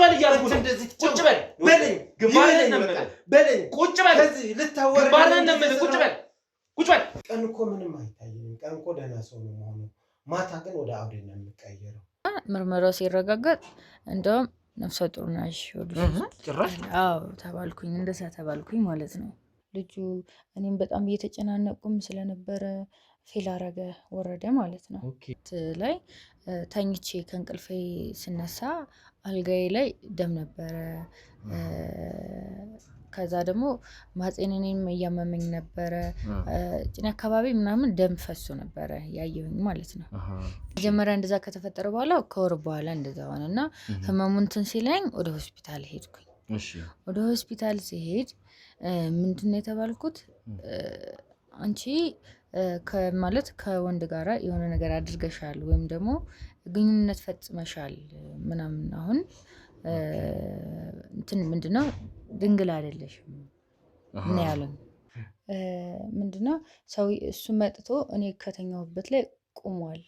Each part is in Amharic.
በል እያልኩ ነው ቁጭ በል በለኝ ግንባርህን ነው በለኝ ቁጭ በል ከዚህ ልታወራ ግንባርህን ነው ቁጭ በል ቀን እኮ ምንም አይታየኝም ቀን እኮ ደህና ሰው ነው የምሆነው ማታ ግን ወደ አውሬ ነው የሚቀየረው ምርመራው ሲረጋገጥ እንደውም ነፍሰ ጡር ነሽ ጭራሽ ተባልኩኝ እንደዛ ተባልኩኝ ማለት ነው ልጁ እኔም በጣም እየተጨናነቁም ስለነበረ ፌል አረገ ወረደ ማለት ነው ላይ ተኝቼ ከእንቅልፌ ስነሳ አልጋዬ ላይ ደም ነበረ ከዛ ደግሞ ማጽኔኔም እያመመኝ ነበረ ጭኔ አካባቢ ምናምን ደም ፈሶ ነበረ ያየሁኝ ማለት ነው መጀመሪያ እንደዛ ከተፈጠረ በኋላ ከወር በኋላ እንደዛ ሆነና ህመሙን እንትን ሲለኝ ወደ ሆስፒታል ሄድኩኝ ወደ ሆስፒታል ሲሄድ ምንድነው የተባልኩት አንቺ ማለት ከወንድ ጋራ የሆነ ነገር አድርገሻል ወይም ደግሞ ግንኙነት ፈጽመሻል ምናምን አሁን እንትን ምንድነው ድንግል አይደለሽም ምን ያለው ምንድነው ሰው እሱ መጥቶ እኔ ከተኛሁበት ላይ ቆሟል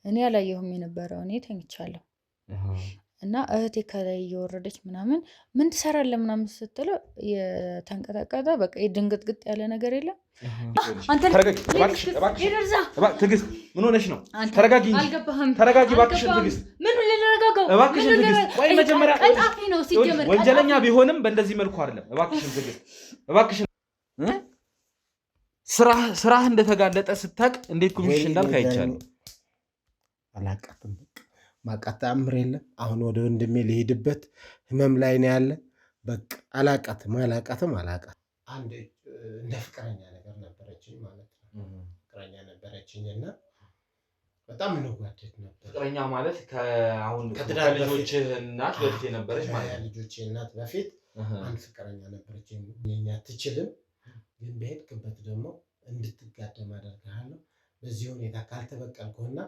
እኔ ያላየሁም የነበረው እኔ ተኝቻለሁ እና እህቴ ከላይ እየወረደች ምናምን ምን ትሰራለህ ምናምን ስትለው የተንቀጠቀጠ በቃ የድንግጥግጥ ያለ ነገር የለም አንተ እባክሽ ትግስት ምን ሆነሽ ነው ተረጋጊ እባክሽ ትግስት ምን ልረጋጋው እባክሽ ትግስት ቆይ መጀመሪያ ቀጣፊ ነው ሲጀመር ወንጀለኛ ቢሆንም በእንደዚህ መልኩ አይደለም እባክሽ ትግስት እባክሽ ስራህ እንደተጋለጠ ስታቅ እንዴት ኩምሽ እንዳልክ አይቻልም አላቀጥም ማቃታ አምር የለም አሁን ወደ ወንድሜ ሊሄድበት ህመም ላይ ነው ያለ በቃ አላቃትም አንድ እንደ ፍቅረኛ ነገር ነበረችኝ ማለት ነው ፍቅረኛ ነበረችኝና በጣም እንዋደድ ነበር ፍቅረኛ ማለት ከአሁን ከልጆች እናት በፊት የነበረች ማለት ልጆች እናት በፊት አንድ ፍቅረኛ ነበረችኝ የኛ ትችልም ግን በሄድክበት ደግሞ እንድትጋደም አደርጋለሁ በዚህ ሁኔታ ካልተበቀልኩና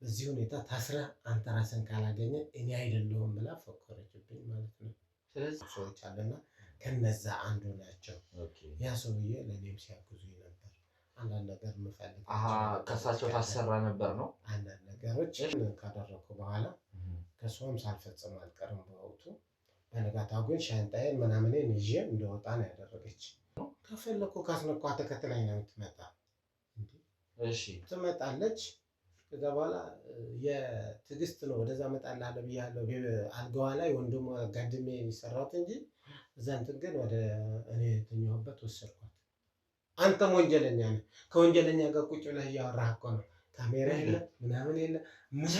በዚህ ሁኔታ ታስራ አንተ ራስን ካላገኘ እኔ አይደለሁም ብላ ፈከረችብኝ ማለት ነው ስለዚህ ሰዎች አለና ከነዛ አንዱ ናቸው ያ ሰውዬ ለኔም ሲያግዙኝ ነበር አንዳንድ ነገር መፈልግ ከሳቸው ታሰራ ነበር ነው አንዳንድ ነገሮች ካደረኩ በኋላ ከሷም ሳልፈጽም አልቀርም በወቅቱ በነጋታው ግን ሻንጣዬን ምናምኔን ይዤ እንደወጣ ነው ያደረገች ከፈለኩ ካስነኳ ተከትላኝ ነው የምትመጣ እሺ ትመጣለች ከዛ በኋላ የትግስት ነው ወደዛ መጣላለሁ ብያለሁ አልጋዋ ላይ ወንድሟ ጋድሜ ይሰራውት እንጂ እዛንት ግን ወደ እኔ ተኛሁበት ወሰድኳት አንተም ወንጀለኛ ነህ ከወንጀለኛ ጋር ቁጭ ብለህ እያወራህ እኮ ነው ካሜራ የለ ምናምን የለ ምንም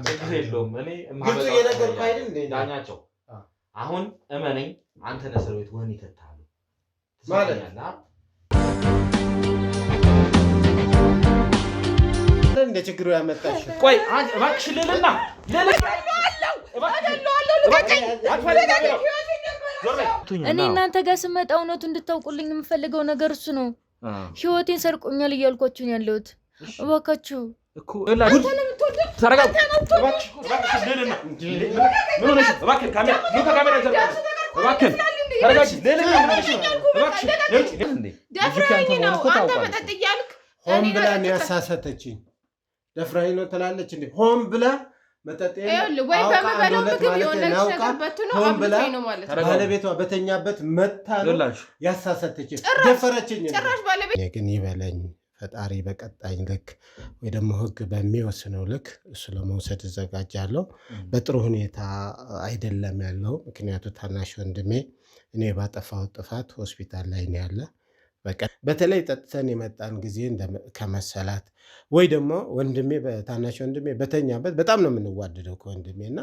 ችግር የለውም እኔ ግልጽ የነገርኩህ አይደል እንዴ ዳኛቸው አሁን እመነኝ አንተ ነስር ቤት ወህኒ ተታሉ ማለት እንደ ችግሩ ያመጣሽ ቆይ እባክሽ ልልና እኔ እናንተ ጋር ስመጣ እውነቱ እንድታውቁልኝ የምፈልገው ነገር እሱ ነው ህይወቴን ሰርቆኛል እያልኳችሁ ነው ያለሁት እባካችሁ እኮ ተረጋጉ እባክሽ ልልና ምን ሆነሽ እባክህ ካሜራ እባክህ ተረጋጊ ልልና እባክሽ ደፍረኸኝ ነው አንተ መጠጥ እያልክ ሆን ብላ ነው ያሳሰተችኝ ደፍራኝ ነው ትላለች እንዴ ሆን ብላ መጠጥ ወይ በመበለው ምግብ የሆነ ነገር በትኖ አብልቶኝ ነው ማለት ነው ባለቤቷ በተኛበት መታ ያሳሰተችኝ ደፈረችኝ ጭራሽ ባለቤት ግን ይበለኝ ፈጣሪ በቀጣኝ ልክ ወይ ደግሞ ህግ በሚወስነው ልክ እሱ ለመውሰድ እዘጋጃለሁ በጥሩ ሁኔታ አይደለም ያለው ምክንያቱ ታናሽ ወንድሜ እኔ ባጠፋው ጥፋት ሆስፒታል ላይ ነው ያለ በተለይ ጠጥተን የመጣን ጊዜ ከመሰላት ወይ ደግሞ ወንድሜ በታናሽ ወንድሜ በተኛበት በጣም ነው የምንዋደደው ከወንድሜና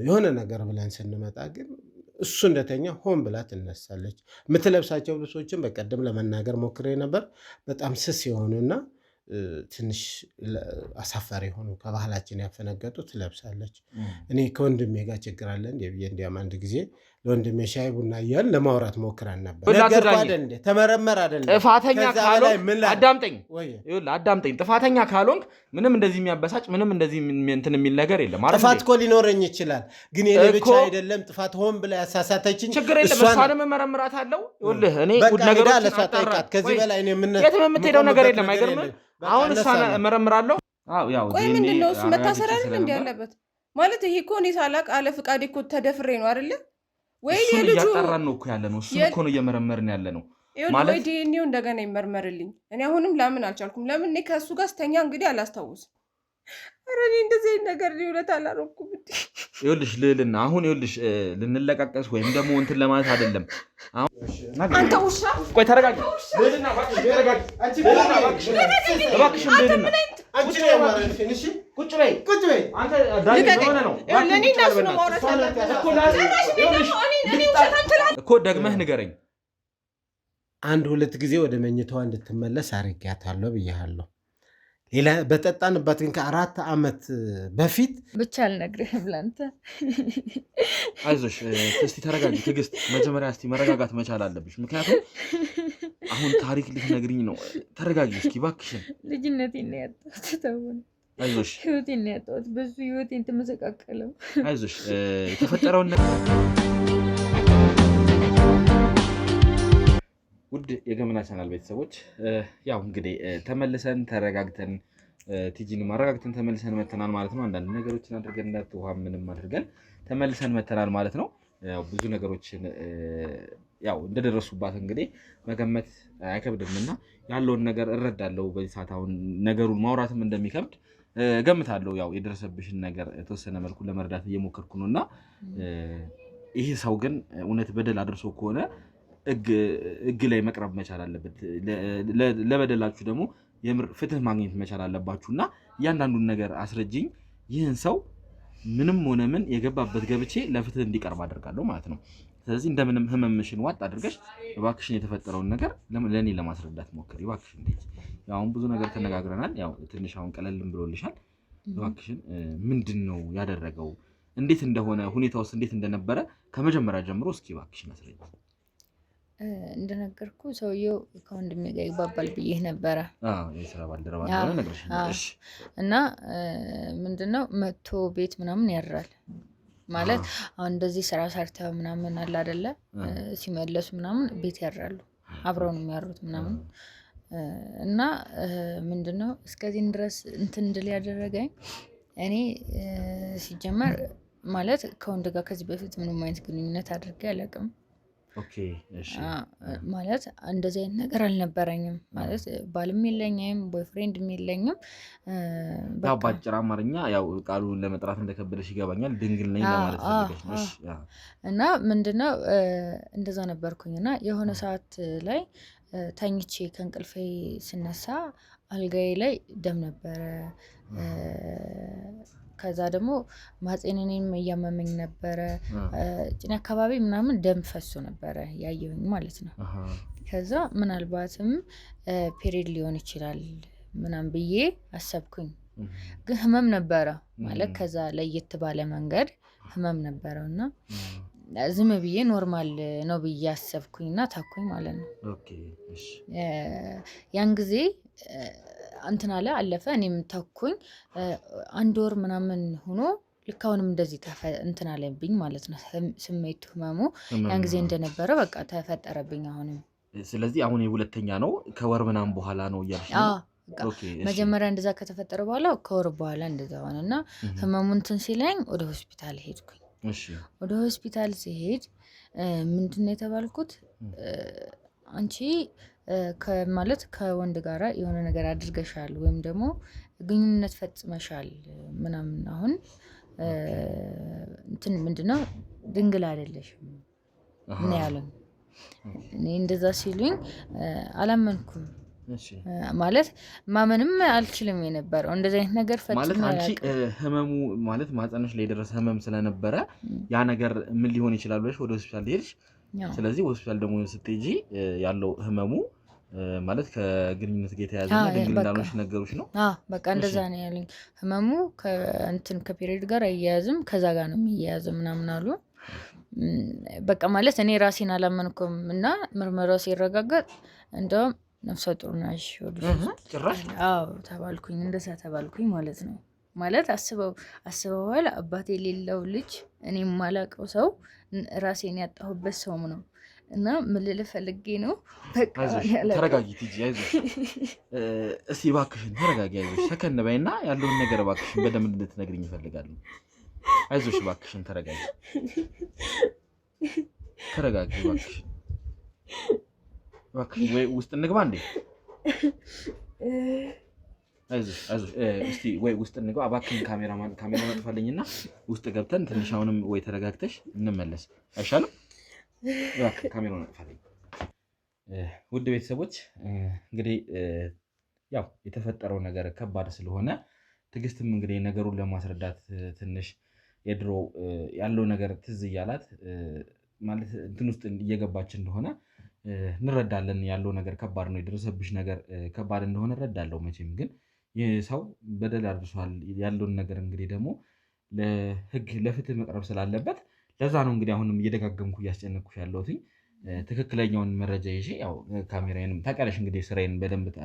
የሆነ ነገር ብለን ስንመጣ ግን እሱ እንደተኛ ሆን ብላ ትነሳለች የምትለብሳቸው ልብሶችን በቀደም ለመናገር ሞክሬ ነበር በጣም ስስ የሆኑና ትንሽ አሳፋሪ ሆኑ ከባህላችን ያፈነገጡ ትለብሳለች እኔ ከወንድሜ ጋር ችግር አለ እንዲያም አንድ ጊዜ ለወንድሜ ሻይ ቡና እያልን ለማውራት ሞክረን ነበር ነገር አይደል ተመረመር አይደል ጥፋተኛ ካልሆንክ አዳምጠኝ ጥፋተኛ ካልሆንክ ምንም እንደዚህ የሚያበሳጭ ምንም እንደዚህ እንትን የሚል ነገር የለም ጥፋት እኮ ሊኖረኝ ይችላል ግን የኔ ብቻ አይደለም ጥፋት ሆን ብላ ያሳሳተችኝ ችግር የለም እሷንም እመረምራታለሁ ይኸውልህ እኔ ነገሮችን አጣራት ከዚህ በላይ እኔ የትም የምትሄደው ነገር የለም አይገርምም አሁን እሷን እመረምራለሁ ቆይ ምንድነው እሱ መታሰር አይደል እንዴ ያለበት ማለት ይሄ እኮ እኔ ሳላቅ አለ ፍቃዴ እኮ ተደፍሬ ነው አይደለ ወይ? የልጁ እያጣራን ነው እኮ ያለ ነው። እሱ እኮ ነው እየመረመርን ያለ ነው ማለት ወይ ዲኤንኤው እንደገና ይመርመርልኝ። እኔ አሁንም ላምን አልቻልኩም። ለምን እኔ ከሱ ጋር ስተኛ እንግዲህ አላስታውስም። ኧረ እኔ እንደዚህ ነገር ሊውለት አላረኩም። ይኸውልሽ ልዕልና አሁን ይኸውልሽ ልንለቃቀስ ወይም ደግሞ እንትን ለማለት አይደለም። አንተ ውሻ ቆይ ተረጋጊ ልዕልና እባክሽ ተረጋጊ። እባክሽ ልዕልና አንቺ ነው ማለት እሺ ቁጭ በይ አንተ ዳኒ ሆነ ነው ለኔ እናስ ነው ማውራት እኮ ደግመህ ንገረኝ። 1-2 ጊዜ ወደ መኝታዋ እንድትመለስ አድርጊያታለሁ ብያለሁ። ሌላ በጠጣንበት ግን ከ4 ዓመት በፊት ብቻ አልነግርህም ላንተ። አይዞሽ እስቲ ተረጋጊ ትዕግስት። መጀመሪያ እስቲ መረጋጋት መቻል አለብሽ፣ ምክንያቱም አሁን ታሪክ ልትነግሪኝ ነው። ተረጋጊ እስኪ እባክሽን። ልጅነቴን ነው ያጣሁት። ተውን አይዞሽ። ህይወቴን ነው ያጣሁት። በሱ ህይወቴን ተመሰቃቀለው። አይዞሽ የተፈጠረውን ነገር ውድ የገመና ቻናል ቤተሰቦች ያው እንግዲህ ተመልሰን ተረጋግተን ቲጂን ማረጋግተን ተመልሰን መተናል ማለት ነው። አንዳንድ ነገሮችን አድርገን እንዳትውሃ ምንም አድርገን ተመልሰን መተናል ማለት ነው። ያው ብዙ ነገሮችን ያው እንደደረሱባት እንግዲህ መገመት አይከብድምና ያለውን ነገር እረዳለሁ። በዚህ ሰዓት አሁን ነገሩን ማውራትም እንደሚከብድ ገምታለሁ። ያው የደረሰብሽን ነገር የተወሰነ መልኩ ለመረዳት እየሞከርኩ ነውና ይሄ ሰው ግን እውነት በደል አድርሶ ከሆነ እግ ላይ መቅረብ መቻል አለበት። ለበደላችሁ ደግሞ የምር ፍትህ ማግኘት መቻል አለባችሁና እያንዳንዱን ነገር አስረጅኝ። ይህን ሰው ምንም ሆነ ምን የገባበት ገብቼ ለፍትህ እንዲቀርብ አደርጋለሁ ማለት ነው። ስለዚህ እንደምንም ህመምሽን ዋጥ አድርገሽ እባክሽን የተፈጠረውን ነገር ለኔ ለማስረዳት ሞክሪ እባክሽን። ያው አሁን ብዙ ነገር ተነጋግረናል። ያው ትንሽ አሁን ቀለልም ብሎልሻል። እባክሽን ምንድነው ያደረገው? እንዴት እንደሆነ ሁኔታውስ እንዴት እንደነበረ ከመጀመሪያ ጀምሮ እስኪ እባክሽን አስረጅኝ። እንደነገርኩ ሰውየው ከወንድሜ ጋር ይባባል ብዬ ነበረ። የስራ ባልደረባ እንደሆነ ነግረሽኛል። እና ምንድነው መጥቶ ቤት ምናምን ያድራል ማለት አሁን እንደዚህ ስራ ሰርተው ምናምን አለ አይደለ? ሲመለሱ ምናምን ቤት ያድራሉ። አብረው ነው የሚያሩት ምናምን እና ምንድነው እስከዚህ ድረስ እንትን እንድል ያደረገኝ እኔ ሲጀመር ማለት ከወንድ ጋር ከዚህ በፊት ምንም አይነት ግንኙነት አድርጌ አላውቅም። ኦኬ እሺ ማለት እንደዚህ አይነት ነገር አልነበረኝም። ማለት ባልም የለኝም ቦይፍሬንድም የለኝም። ያው ባጭር አማርኛ ያው ቃሉን ለመጥራት እንደከበደሽ ይገባኛል። ድንግል ነኝ ለማለት ፈልገሽ ነው። እሺ እና ምንድነው እንደዛ ነበርኩኝና የሆነ ሰዓት ላይ ተኝቼ ከእንቅልፌ ስነሳ አልጋዬ ላይ ደም ነበረ። ከዛ ደግሞ ማጽኔኔም እያመመኝ ነበረ። ጭኔ አካባቢ ምናምን ደም ፈሶ ነበረ ያየሁኝ ማለት ነው። ከዛ ምናልባትም ፔሪድ ሊሆን ይችላል ምናምን ብዬ አሰብኩኝ። ግን ህመም ነበረ ማለት ከዛ ለየት ባለ መንገድ ህመም ነበረውና ዝም ብዬ ኖርማል ነው ብዬ አሰብኩኝና ታኩኝ ማለት ነው። ኦኬ እሺ ያን ጊዜ እንትን አለ አለፈ። እኔም ታኩኝ 1 ወር ምናምን ሆኖ ልክ አሁንም እንደዚህ እንትን አለብኝ ማለት ነው። ስሜቱ ህመሙ ያን ጊዜ እንደነበረ በቃ ተፈጠረብኝ አሁንም። ስለዚህ አሁን የሁለተኛ ነው ከወር ምናምን በኋላ ነው እያልሽ ነው? ኦኬ መጀመሪያ እንደዛ ከተፈጠረ በኋላ ከወር በኋላ እንደዛ ሆነና ህመሙ እንትን ሲለኝ ወደ ሆስፒታል ሄድኩኝ። እሺ ወደ ሆስፒታል ሲሄድ ምንድነው የተባልኩት? አንቺ ማለት ከወንድ ጋራ የሆነ ነገር አድርገሻል ወይም ደግሞ ግንኙነት ፈጽመሻል ምናምን አሁን እንትን ምንድነው ድንግል አይደለሽም ምን ያለው። እኔ እንደዛ ሲሉኝ አላመንኩም። ማለት ማመንም አልችልም የነበረው እንደዚህ አይነት ነገር ፈጽሞ ማለት አንቺ ህመሙ ማለት ማጸነሽ ላይ የደረሰ ህመም ስለነበረ ያ ነገር ምን ሊሆን ይችላል ብለሽ ወደ ሆስፒታል ሄድሽ። ስለዚህ ሆስፒታል ደግሞ ስትሄጂ ያለው ህመሙ ማለት ከግንኙነት ጋር የተያያዘ ነው ድንግል እንዳልሆንሽ ነገሩሽ ነው? በቃ እንደዛ ነው ያለኝ። ህመሙ ከእንትን ከፔሪድ ጋር አያያዝም ከዛ ጋር ነው የሚያያዘው ምናምን አሉ። በቃ ማለት እኔ ራሴን አላመንኩም እና ምርመራው ሲረጋገጥ እንደውም ነፍሰ ጡር ነሽ ጭራሽ ተባልኩኝ። እንደዛ ተባልኩኝ ማለት ነው። ማለት አስበዋል አባቴ የሌለው ልጅ እኔ የማላውቀው ሰው ራሴን ያጣሁበት ሰው ነው። እና ምን ልል ፈልጌ ነው በቃ ተረጋጊ ቲጂ አይዞሽ። እስቲ እባክሽን ተረጋጊ አይዞሽ። ሰከን በይና ያለውን ነገር እባክሽን በደንብ እንድትነግሪኝ እፈልጋለሁ። አይዞሽ እባክሽን ተረጋጊ እባክሽ ወይ ውስጥ እንግባ እንዴ አይዞሽ እስቲ ወይ ውስጥ እንግባ እባክሽን ካሜራ መጥፋልኝና ውስጥ ገብተን ትንሽ አሁንም ወይ ተረጋግተሽ እንመለስ አይሻልም እባክሽ ካሜራ መጥፋልኝ ውድ ቤተሰቦች እንግዲህ ያው የተፈጠረው ነገር ከባድ ስለሆነ ትግስትም እንግዲህ ነገሩን ለማስረዳት ትንሽ የድሮ ያለው ነገር ትዝ እያላት ማለት እንትን ውስጥ እየገባች እንደሆነ እንረዳለን ያለው ነገር ከባድ ነው የደረሰብሽ ነገር ከባድ እንደሆነ እረዳለሁ መቼም ግን ይህ ሰው በደል አድርሷል ያለውን ነገር እንግዲህ ደግሞ ለህግ ለፍትህ መቅረብ ስላለበት ለዛ ነው እንግዲህ አሁንም እየደጋገምኩ እያስጨነቅኩሽ ያለሁት ትክክለኛውን መረጃ ይዤ ያው ካሜራዬንም ታውቂያለሽ እንግዲህ ስራዬን በደንብ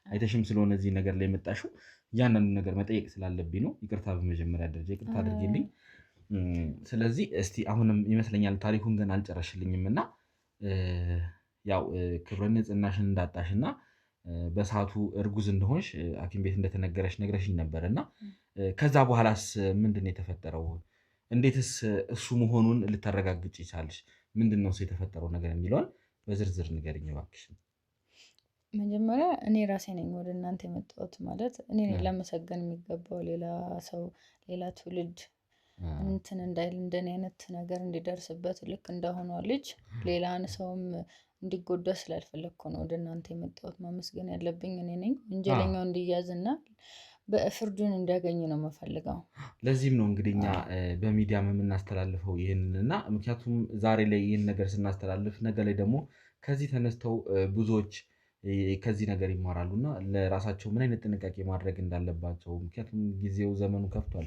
አይተሽም ስለሆነ እዚህ ነገር ላይ መጣሽው ያንን ነገር መጠየቅ ስላለብኝ ነው ይቅርታ በመጀመሪያ ደረጃ ይቅርታ አድርጌልኝ ስለዚህ እስቲ አሁንም ይመስለኛል ታሪኩን ግን አልጨረሽልኝም እና ያው ክብረ ንጽህናሽን እንዳጣሽና በሰዓቱ እርጉዝ እንደሆንሽ ሐኪም ቤት እንደተነገረሽ ነግረሽኝ ነበርና ከዛ በኋላስ ምንድነው የተፈጠረው እንዴትስ እሱ መሆኑን ልታረጋግጪ ቻልሽ ምንድነው እሱ የተፈጠረው ነገር የሚለውን በዝርዝር ንገሪኝ እባክሽ መጀመሪያ እኔ ራሴ ነኝ ወደ እናንተ የመጣሁት ማለት እኔ ነኝ ለመሰገን የሚገባው ሌላ ሰው ሌላ ትውልድ እንትን እንዳይል እንደኔ አይነት ነገር እንዲደርስበት ልክ እንደሆነ ልጅ ሌላን ሰውም እንዲጎዳ ስላልፈለኩ ነው ወደ እናንተ የመጣሁት ማመስገን ያለብኝ እኔ ነኝ ወንጀለኛው እንዲያዝና በፍርዱን እንዲያገኝ ነው የምፈልገው ለዚህም ነው እንግዲህ እኛ በሚዲያ የምናስተላልፈው ይሄንና ምክንያቱም ዛሬ ላይ ይሄን ነገር ስናስተላልፍ ነገ ላይ ደግሞ ከዚህ ተነስተው ብዙዎች ከዚህ ነገር ይማራሉና ለራሳቸው ምን አይነት ጥንቃቄ ማድረግ እንዳለባቸው ምክንያቱም ጊዜው ዘመኑ ከፍቷል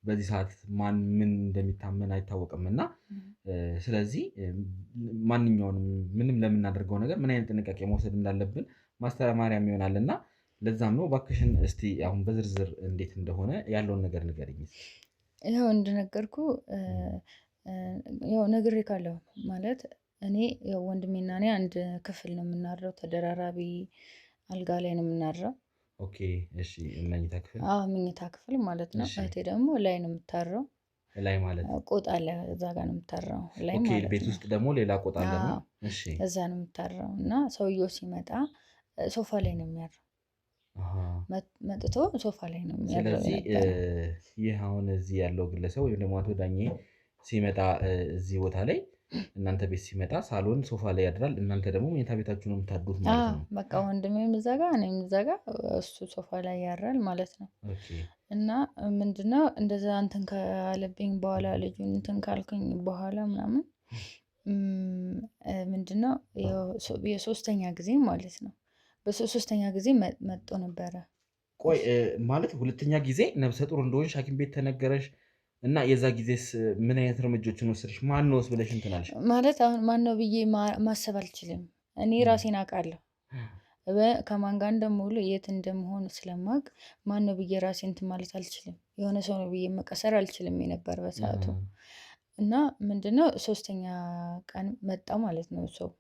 በዚህ ሰዓት ማን ምን እንደሚታመን አይታወቅምና ስለዚህ ማንኛውንም ምንም ለምናደርገው ነገር ምን አይነት ጥንቃቄ መውሰድ እንዳለብን ማስተማሪያም ይሆናልና ለዛም ነው ባክሽን እስቲ አሁን በዝርዝር እንዴት እንደሆነ ያለውን ነገር ንገሪኝ ይሄው እንደነገርኩ ያው ነግሬካለሁ ማለት እኔ ያው ወንድሜና እኔ አንድ ክፍል ነው የምናድረው ተደራራቢ አልጋ ላይ ነው የምናድረው ኦኬ እሺ መኝታ ክፍል መኝታ ክፍል ማለት ነው እህቴ ደግሞ ላይ ነው የምታድረው ላይ ማለት ቆጣ አለ እዛ ጋር ነው የምታድረው ላይ ማለት ማለት ቤት ውስጥ ደግሞ ሌላ ቆጣ አለ ነው እሺ እዛ ነው የምታድረው እና ሰውየው ሲመጣ ሶፋ ላይ ነው የሚያድረው መጥቶ ሶፋ ላይ ነው የሚያድረው ስለዚህ ይህ አሁን እዚህ ያለው ግለሰብ ወይም ደግሞ አቶ ዳኜ ሲመጣ እዚህ ቦታ ላይ እናንተ ቤት ሲመጣ ሳሎን ሶፋ ላይ ያድራል እናንተ ደግሞ መኝታ ቤታችሁ ነው የምታድሩት ማለት ነው በቃ ወንድሜም እዛ ጋር እኔም እዛ ጋር እሱ ሶፋ ላይ ያድራል ማለት ነው እና ምንድነው እንደዛ እንትን ካለብኝ በኋላ ልጁን እንትን ካልኩኝ በኋላ ምናምን ምንድነው የሶስተኛ ጊዜ ማለት ነው በሶስተኛ ጊዜ መጥቶ ነበረ ቆይ ማለት ሁለተኛ ጊዜ ነፍሰ ጡር እንደሆንሽ ሐኪም ቤት ተነገረሽ እና የዛ ጊዜስ ምን አይነት እርምጃዎችን ወሰድሽ ማን ነውስ ብለሽ እንትን አልሽ ማለት አሁን ማን ነው ብዬ ማሰብ አልችልም እኔ ራሴን አውቃለሁ ከማን ጋር እንደምውል የት እንደምሆን ስለማውቅ ማን ነው ብዬ ራሴን እንትን ማለት አልችልም የሆነ ሰው ነው ብዬ መቀሰር አልችልም የነበር በሰዓቱ እና ምንድነው ሶስተኛ ቀን መጣ ማለት ነው ሰው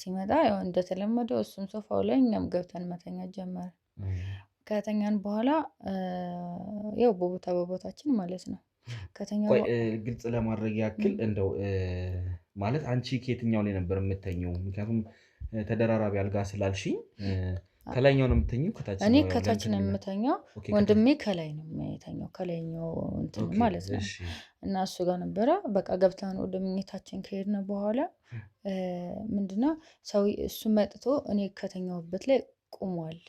ሲመጣ ያው እንደተለመደው እሱም ሶፋው ላይ እኛም ገብተን መተኛት ጀመርን ከተኛን በኋላ ያው በቦታችን ማለት ነው ከተኛው ግልጽ ለማድረግ ያክል እንደው ማለት አንቺ ከየትኛው ላይ ነበር የምተኘው ምክንያቱም ተደራራቢ አልጋ ስላልሽኝ ከላይኛው ነው የምተኘው ከታች እኔ ከታች ነው የምተኛው ወንድሜ ከላይ ነው የሚተኛው ከላይኛው እንትን ማለት ነው እና እሱ ጋር ነበረ በቃ ገብተን ወደ መኝታችን ከሄድን በኋላ ምንድነው ሰው እሱ መጥቶ እኔ ከተኛሁበት ላይ ቆሟል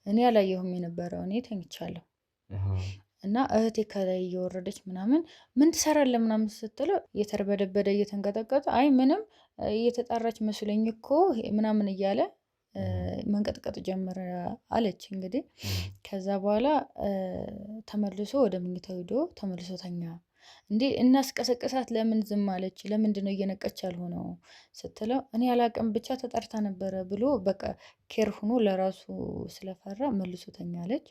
እኔ አላየሁም የነበረው እኔ ተኝቻለሁ እና እህቴ ከላይ እየወረደች ምናምን ምን ትሰራለህ ምናምን ስትለው እየተርበደበደ እየተንቀጠቀጠ አይ ምንም እየተጣራች መስለኝ እኮ ምናምን እያለ መንቀጥቀጥ ጀመረ አለች እንግዲህ ከዛ በኋላ ተመልሶ ወደ መኝታው ሄዶ ተመልሶ ተኛ እንዴ እናስቀሰቅሳት ለምን ዝም አለች ለምንድነው እየነቀች ያልሆነው ስትለው እኔ አላቅም ብቻ ተጠርታ ነበረ ብሎ በቃ ኬር ሆኖ ለራሱ ስለፈራ መልሶ ተኛ አለች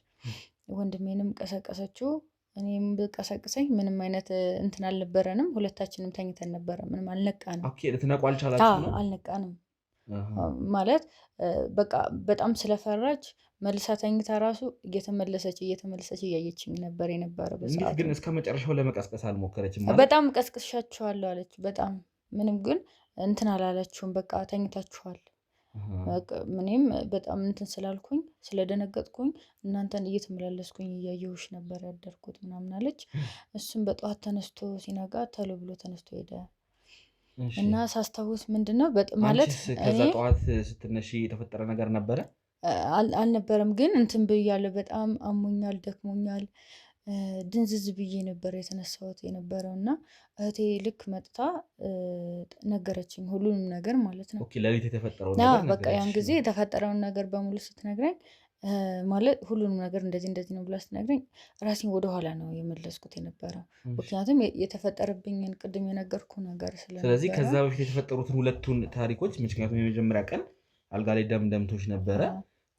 ወንድሜንም ቀሰቀሰችው እኔም በቀሰቀሰኝ ምንም አይነት እንትን አልነበረንም ሁለታችንም ተኝተን ነበረ ምንም አልነቃንም ኦኬ ልትነቁ አልቻላችሁም አልነቃንም ማለት በቃ በጣም ስለፈራች መልሳ ተኝታ ራሱ እየተመለሰች እያየችኝ ነበር የነበረው በሰዓቱ። ግን እስከ መጨረሻው ለመቀስቀስ አልሞከረችም? በጣም ቀስቅሻችኋለሁ አለች። በጣም ምንም ግን እንትን አላለችውም። በቃ ተኝታችኋል። ምንም በጣም እንትን ስላልኩኝ ስለደነገጥኩኝ እናንተን እየተመላለስኩኝ እያየሁሽ ነበር ያደርኩት ምናምን አለች። እሱም በጠዋት ተነስቶ ሲነጋ ተሎ ብሎ ተነስቶ ሄደ። እና ሳስታውስ ምንድነው ማለት ከዛ ጠዋት ስትነሺ የተፈጠረ ነገር ነበረ? አልነበረም፣ ግን እንትን ብያለሁ። በጣም አሞኛል፣ ደክሞኛል፣ ድንዝዝ ብዬ ነበር የተነሳሁት የነበረው እና እህቴ ልክ መጥታ ነገረችኝ ሁሉንም ነገር ማለት ነው። ኦኬ፣ ለሊት የተፈጠረው ነገር በቃ ያን ጊዜ የተፈጠረውን ነገር በሙሉ ስትነግረኝ ማለት ሁሉንም ነገር እንደዚህ ነው ብላ ስትነግረኝ ራሴን ወደኋላ ነው የመለስኩት የነበረው። ምክንያቱም የተፈጠረብኝን ቅድም የነገርኩ ነገር ስለነበረ። ስለዚህ ከዛ በፊት የተፈጠሩትን ሁለቱን ታሪኮች ምክንያቱም የመጀመሪያ ቀን አልጋ ላይ ደምቶች ነበረ፣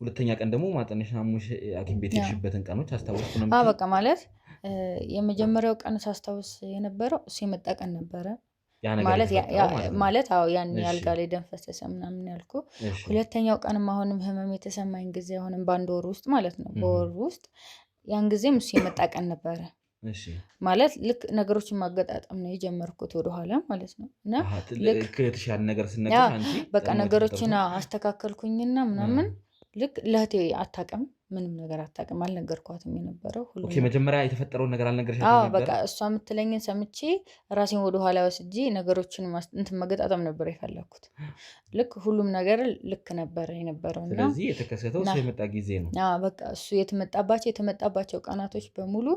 ሁለተኛ ቀን ደግሞ ማጠነሽና ሙሽ ሐኪም ቤት የሄድሽበትን ቀኖች አስታውስኩ ነው። በቃ ማለት የመጀመሪያው ቀን ሳስታውስ የነበረው እሱ የመጣ ቀን ነበረ ማለት ያን አልጋ ላይ ደም ፈሰሰ ምናምን ያልኩ። ሁለተኛው ቀንም አሁንም ህመም የተሰማኝ ጊዜ አሁንም በአንድ ወር ውስጥ ማለት ነው፣ በወር ውስጥ ያን ጊዜም እሱ የመጣ ቀን ነበረ። ማለት ልክ ነገሮችን ማገጣጠም ነው የጀመርኩት ወደኋላ ማለት ነው። እና ልክ የተሻለ ነገር ስነግርሽ አንቺ በቃ ነገሮችን አስተካከልኩኝና ምናምን ልክ ለህቴ አታውቅም፣ ምንም ነገር አታውቅም፣ አልነገርኳትም የነበረው ሁሉ። ኦኬ፣ መጀመሪያ የተፈጠረውን ነገር አልነገርሻትም ነበር? በቃ እሷ የምትለኝን ሰምቼ ራሴን ወደ ኋላ ወስጄ ነገሮችን እንትን መገጣጠም ነበር የፈለኩት። ልክ ሁሉም ነገር ልክ ነበር የነበረው። ስለዚህ የተከሰተው እሱ የመጣ ጊዜ ነው። በቃ እሱ የተመጣባቸው ቀናቶች በሙሉ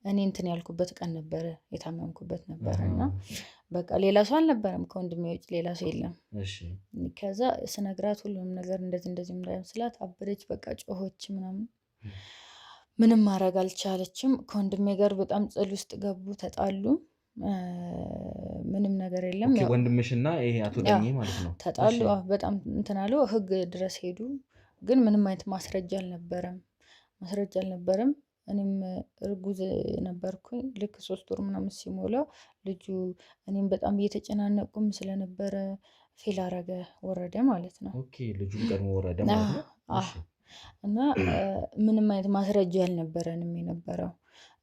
እኔ እንትን ያልኩበት ቀን ነበረ፣ የታመምኩበት ነበረ እና በቃ ሌላ ሰው አልነበረም ከወንድሜ ውጭ ሌላ ሰው የለም። ከዛ ስነግራት ሁሉም ነገር እንደዚህ ስላት አበደች። በቃ ጮሆች ምናምን ምንም ማድረግ አልቻለችም። ከወንድሜ ጋር በጣም ጥል ውስጥ ገቡ፣ ተጣሉ። ምንም ነገር የለም። ወንድምሽና ይሄ አቶ ዳኜ ማለት ነው ተጣሉ። በጣም እንትን አሉ፣ ህግ ድረስ ሄዱ። ግን ምንም አይነት ማስረጃ አልነበረም። እኔም እርጉዝ ነበርኩኝ። ልክ 3 ወር ምናምን ሲሞላው ልጁ እኔም በጣም እየተጨናነቁም ስለነበረ ፌል አረገ፣ ወረደ ማለት ነው። ኦኬ፣ ልጁም ቀድሞ ወረደ ማለት ነው። እና ምንም አይነት ማስረጃ አልነበረንም የነበረው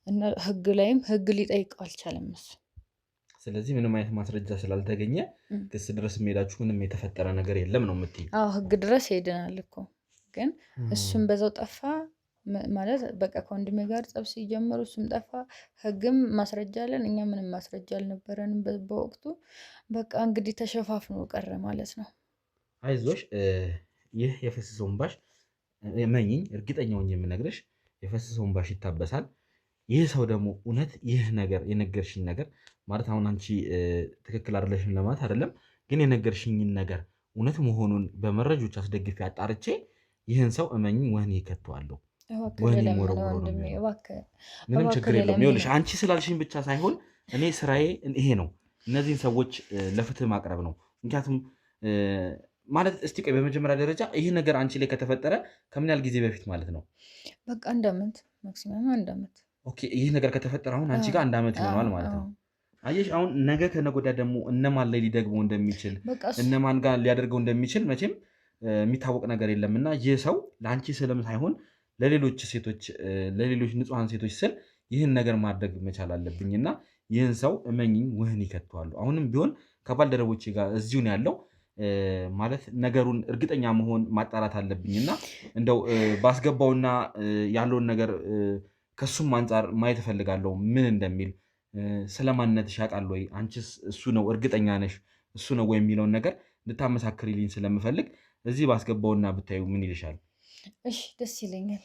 እና ህግ ሊጠይቀው አልቻለም እሱ። ስለዚህ ምንም አይነት ማስረጃ ስላልተገኘ ክስ ድረስ ሄዳችሁ ምንም የተፈጠረ ነገር የለም ነው የምትይኝ? ህግ ድረስ ሄደናል እኮ፣ ግን እሱም በዛው ጠፋ ማለት በቃ ከወንድሜ ጋር ጠብ ሲጀምሩ እሱም ጠፋ። ህግም ማስረጃ አለን፣ እኛ ምንም ማስረጃ አልነበረንም በወቅቱ። በቃ እንግዲህ ተሸፋፍኖ ቀረ ማለት ነው። አይዞሽ፣ ይህ የፈሰሰው እንባሽ መኝኝ፣ እርግጠኛውን የምነግርሽ የፈሰሰው እንባሽ ይታበሳል። ይህ ሰው ደግሞ እውነት ይህ ነገር የነገርሽኝ ነገር ማለት አሁን አንቺ ትክክል አይደለሽም ለማለት አይደለም፣ ግን የነገርሽኝን ነገር እውነት መሆኑን በመረጃዎች አስደግፌ አጣርቼ ይህን ሰው እመኝኝ ወህኒ ይከተዋለሁ። ምንም ችግር የለውም። ይኸውልሽ አንቺ ስላልሽኝ ብቻ ሳይሆን እኔ ስራዬ ይሄ ነው፣ እነዚህን ሰዎች ለፍትህ ማቅረብ ነው። ምክንያቱም ማለት እስቲ ቆይ በመጀመሪያ ደረጃ ይህ ነገር አንቺ ላይ ከተፈጠረ ከምን ያህል ጊዜ በፊት ማለት ነው? በቃ 1 ዓመት ማክሲመም 1 ዓመት። ኦኬ፣ ይህ ነገር ከተፈጠረ አሁን አንቺ ጋር 1 ዓመት ይሆናል ማለት ነው። አየሽ፣ አሁን ነገ ከነገ ወዲያ ደግሞ እነማን ላይ ሊደግመው እንደሚችል እነማን ጋር ሊያደርገው እንደሚችል መቼም የሚታወቅ ነገር የለም እና ይህ ሰው ለአንቺ ስለም ሳይሆን ለሌሎች ሴቶች ለሌሎች ንጹሐን ሴቶች ስል ይህን ነገር ማድረግ መቻል አለብኝ እና ይህን ሰው እመኝኝ ወህኒ ይከተዋሉ። አሁንም ቢሆን ከባልደረቦቼ ጋር እዚሁ ነው ያለው። ማለት ነገሩን እርግጠኛ መሆን ማጣራት አለብኝ እና እንደው ባስገባውና ያለውን ነገር ከሱም አንጻር ማየት እፈልጋለሁ። ምን እንደሚል ስለማንነትሽ ያውቃል ወይ? አንቺስ እሱ ነው እርግጠኛ ነሽ እሱ ነው ወይ የሚለውን ነገር እንድታመሳክሪልኝ ስለምፈልግ እዚህ ባስገባውና ብታዩ ምን ይልሻል? እሺ፣ ደስ ይለኛል።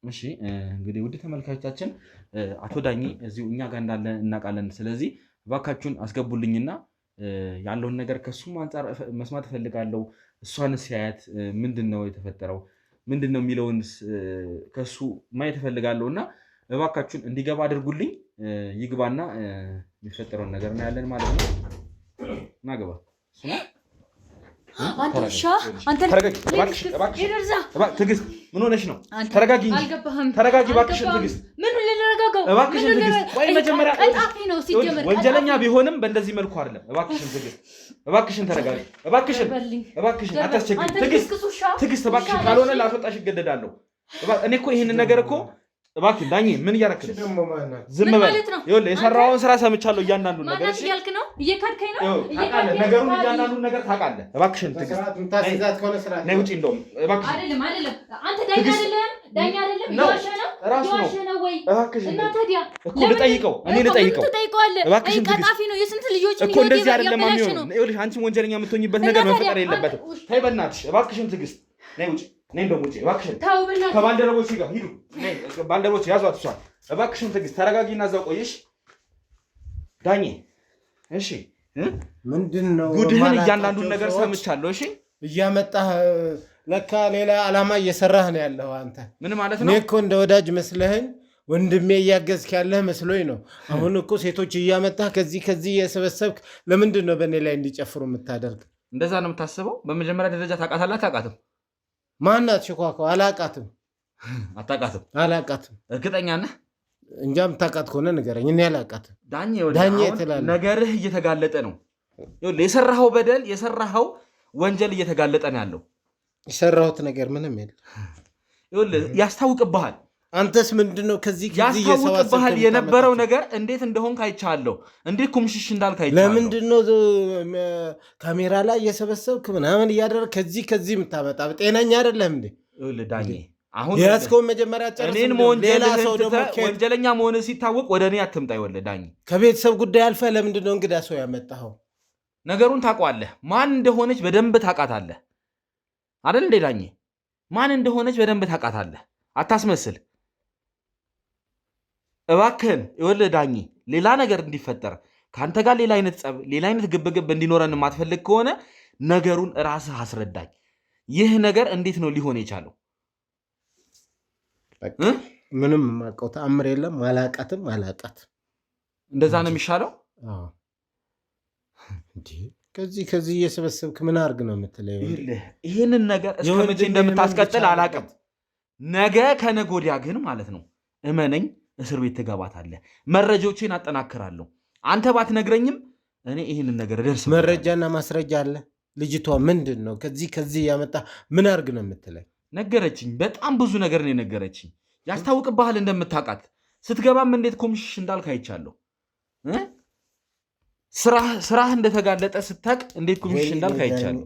እሺ፣ እንግዲህ ውድ ተመልካቾቻችን አቶ ዳኜ እዚሁ እኛ ጋር እንዳለ እናውቃለን። ስለዚህ እባካችሁን አስገቡልኝና ያለውን ነገር ከሱም አንጻር መስማት እፈልጋለሁ። እሷን ሲያያት ምንድን ነው የተፈጠረው ምንድን ነው የሚለውን ከሱ ማየት እፈልጋለሁ እና እባካችሁን እንዲገባ አድርጉልኝ። ይግባና የሚፈጠረውን ነገር እናያለን ማለት ነው። እናገባ ትዕግስት ምን ሆነሽ ነው? ተረጋጊ፣ ተረጋጊ እባክሽን ትዕግስት። ምን ልረጋጋ? እባክሽን ትዕግስት ቆይ መጀመሪያ ቀጣፊ ነው ሲጀመር ወንጀለኛ ቢሆንም በእንደዚህ መልኩ አይደለም እባክሽን ትዕግስት እባክሽን ተረጋጊ እባክሽን አታስቸግሪ ትዕግስት እባክሽን ካልሆነ ላስወጣሽ እገደዳለሁ እኔ እኮ ይሄንን ነገር እኮ እባክህ ዳኜ ምን እያደረክ ነው? ዝም በል ይኸውልህ የሰራውን ስራ ሰምቻለሁ እያንዳንዱን ነገር እሺ እያልክ ነው እየካድከኝ ነው ነገሩን እያንዳንዱን ነገር ታውቃለህ እባክሽን ትዕግስት ነይ ውጪ እንደውም እባክሽ አይደለም አንተ ዳኛ አይደለም ይዋሸ ነው ወይ እና ታዲያ እኮ ልጠይቀው ትጠይቀዋለህ እባክሽን ቀጣፊ ነው የስንት ልጆች እኮ እንደዚህ አይደለም የሚሆነው ይኸውልሽ አንቺም ወንጀለኛ የምትሆኝበት ነገር መፈጠር የለበትም ተይ በእናትሽ እባክሽን ትዕግስት ነይ ውጪ ነይ እንደውም ውጪ እባክሽን ከባልደረቦች ጋር ሂዱ ነይ ባልደረቦች ያዟት እሷን እባክሽን ትዕግስት ተረጋጊና እዛው ቆይሽ ዳኜ እሺ ምንድነው ጉድህን እያንዳንዱን ነገር ሰምቻለሁ እሺ እያመጣህ ለካ ሌላ ዓላማ እየሰራህ ነው ያለው አንተ ምን ማለት ነው እኔ እኮ እንደ ወዳጅ መስለኸኝ ወንድሜ እያገዝክ ያለህ መስሎኝ ነው አሁን እኮ ሴቶች እያመጣህ ከዚህ የሰበሰብክ ለምንድን ነው በእኔ ላይ እንዲጨፍሩ የምታደርግ እንደዛ ነው የምታስበው በመጀመሪያ ደረጃ ታውቃታለህ አታውቃትም ማናት ሽኳኳው አላውቃትም እርግጠኛ ነህ እንጃ የምታውቃት ከሆነ ንገረኝ እኔ አላውቃትም ዳኜ ነገርህ እየተጋለጠ ነው የሰራኸው በደል የሰራኸው ወንጀል እየተጋለጠ ነው ያለው የሰራሁት ነገር ምንም የለም ያስታውቅብሃል አንተስ ምንድነው ከዚህ ያስታውቅብሃል የነበረው ነገር እንዴት እንደሆንክ አይቻለሁ እንዴት ኩምሽሽ እንዳልክ አይቻለሁ ለምንድነው ካሜራ ላይ እየሰበሰብክ ምናምን እያደረግ ከዚህ የምታመጣ ጤነኛ አይደለም እንዴ ዳኜ አሁን የያዝከውን መጀመሪያ ጨርስ እኔን ወንጀለኛ መሆን ሲታወቅ ወደ እኔ አትምጣ ይወልህ ዳኜ ከቤተሰብ ጉዳይ አልፈ ለምንድነው እንግዳ ሰው ያመጣኸው ነገሩን ታውቀዋለህ ማን እንደሆነች በደንብ ታውቃታለህ አይደል እንዴ ዳኜ ማን እንደሆነች በደንብ ታውቃታለህ አታስመስል እባክህን ይወልህ ዳኜ ሌላ ነገር እንዲፈጠር ካንተ ጋር ሌላ አይነት ጸብ ሌላ አይነት ግብግብ እንዲኖረን የማትፈልግ ከሆነ ነገሩን ራስህ አስረዳኝ ይህ ነገር እንዴት ነው ሊሆን የቻለው ምንም የማውቀው ተአምር የለም አላውቃትም እንደዛ ነው የሚሻለው ከዚህ እየሰበሰብክ ምን አድርግ ነው የምትለኝ ይህንን ነገር እስከ መቼ እንደምታስቀጥል አላውቅም ነገ ከነገ ወዲያ ግን ማለት ነው እመነኝ እስር ቤት ትገባታለህ መረጃዎችን አጠናክራለሁ አንተ ባትነግረኝም እኔ ይህንን ነገር ደርስ መረጃና ማስረጃ አለ ልጅቷ ምንድን ነው ከዚህ ያመጣ ምን አድርግ ነው የምትለኝ ነገረችኝ በጣም ብዙ ነገር ነው የነገረችኝ ያስታውቅብሃል እንደምታውቃት ስትገባም እንዴት ኮምሽሽ እንዳልክ አይቻለሁ ስራህ እንደተጋለጠ ስታቅ እንዴት ኮምሽሽ እንዳልክ አይቻለሁ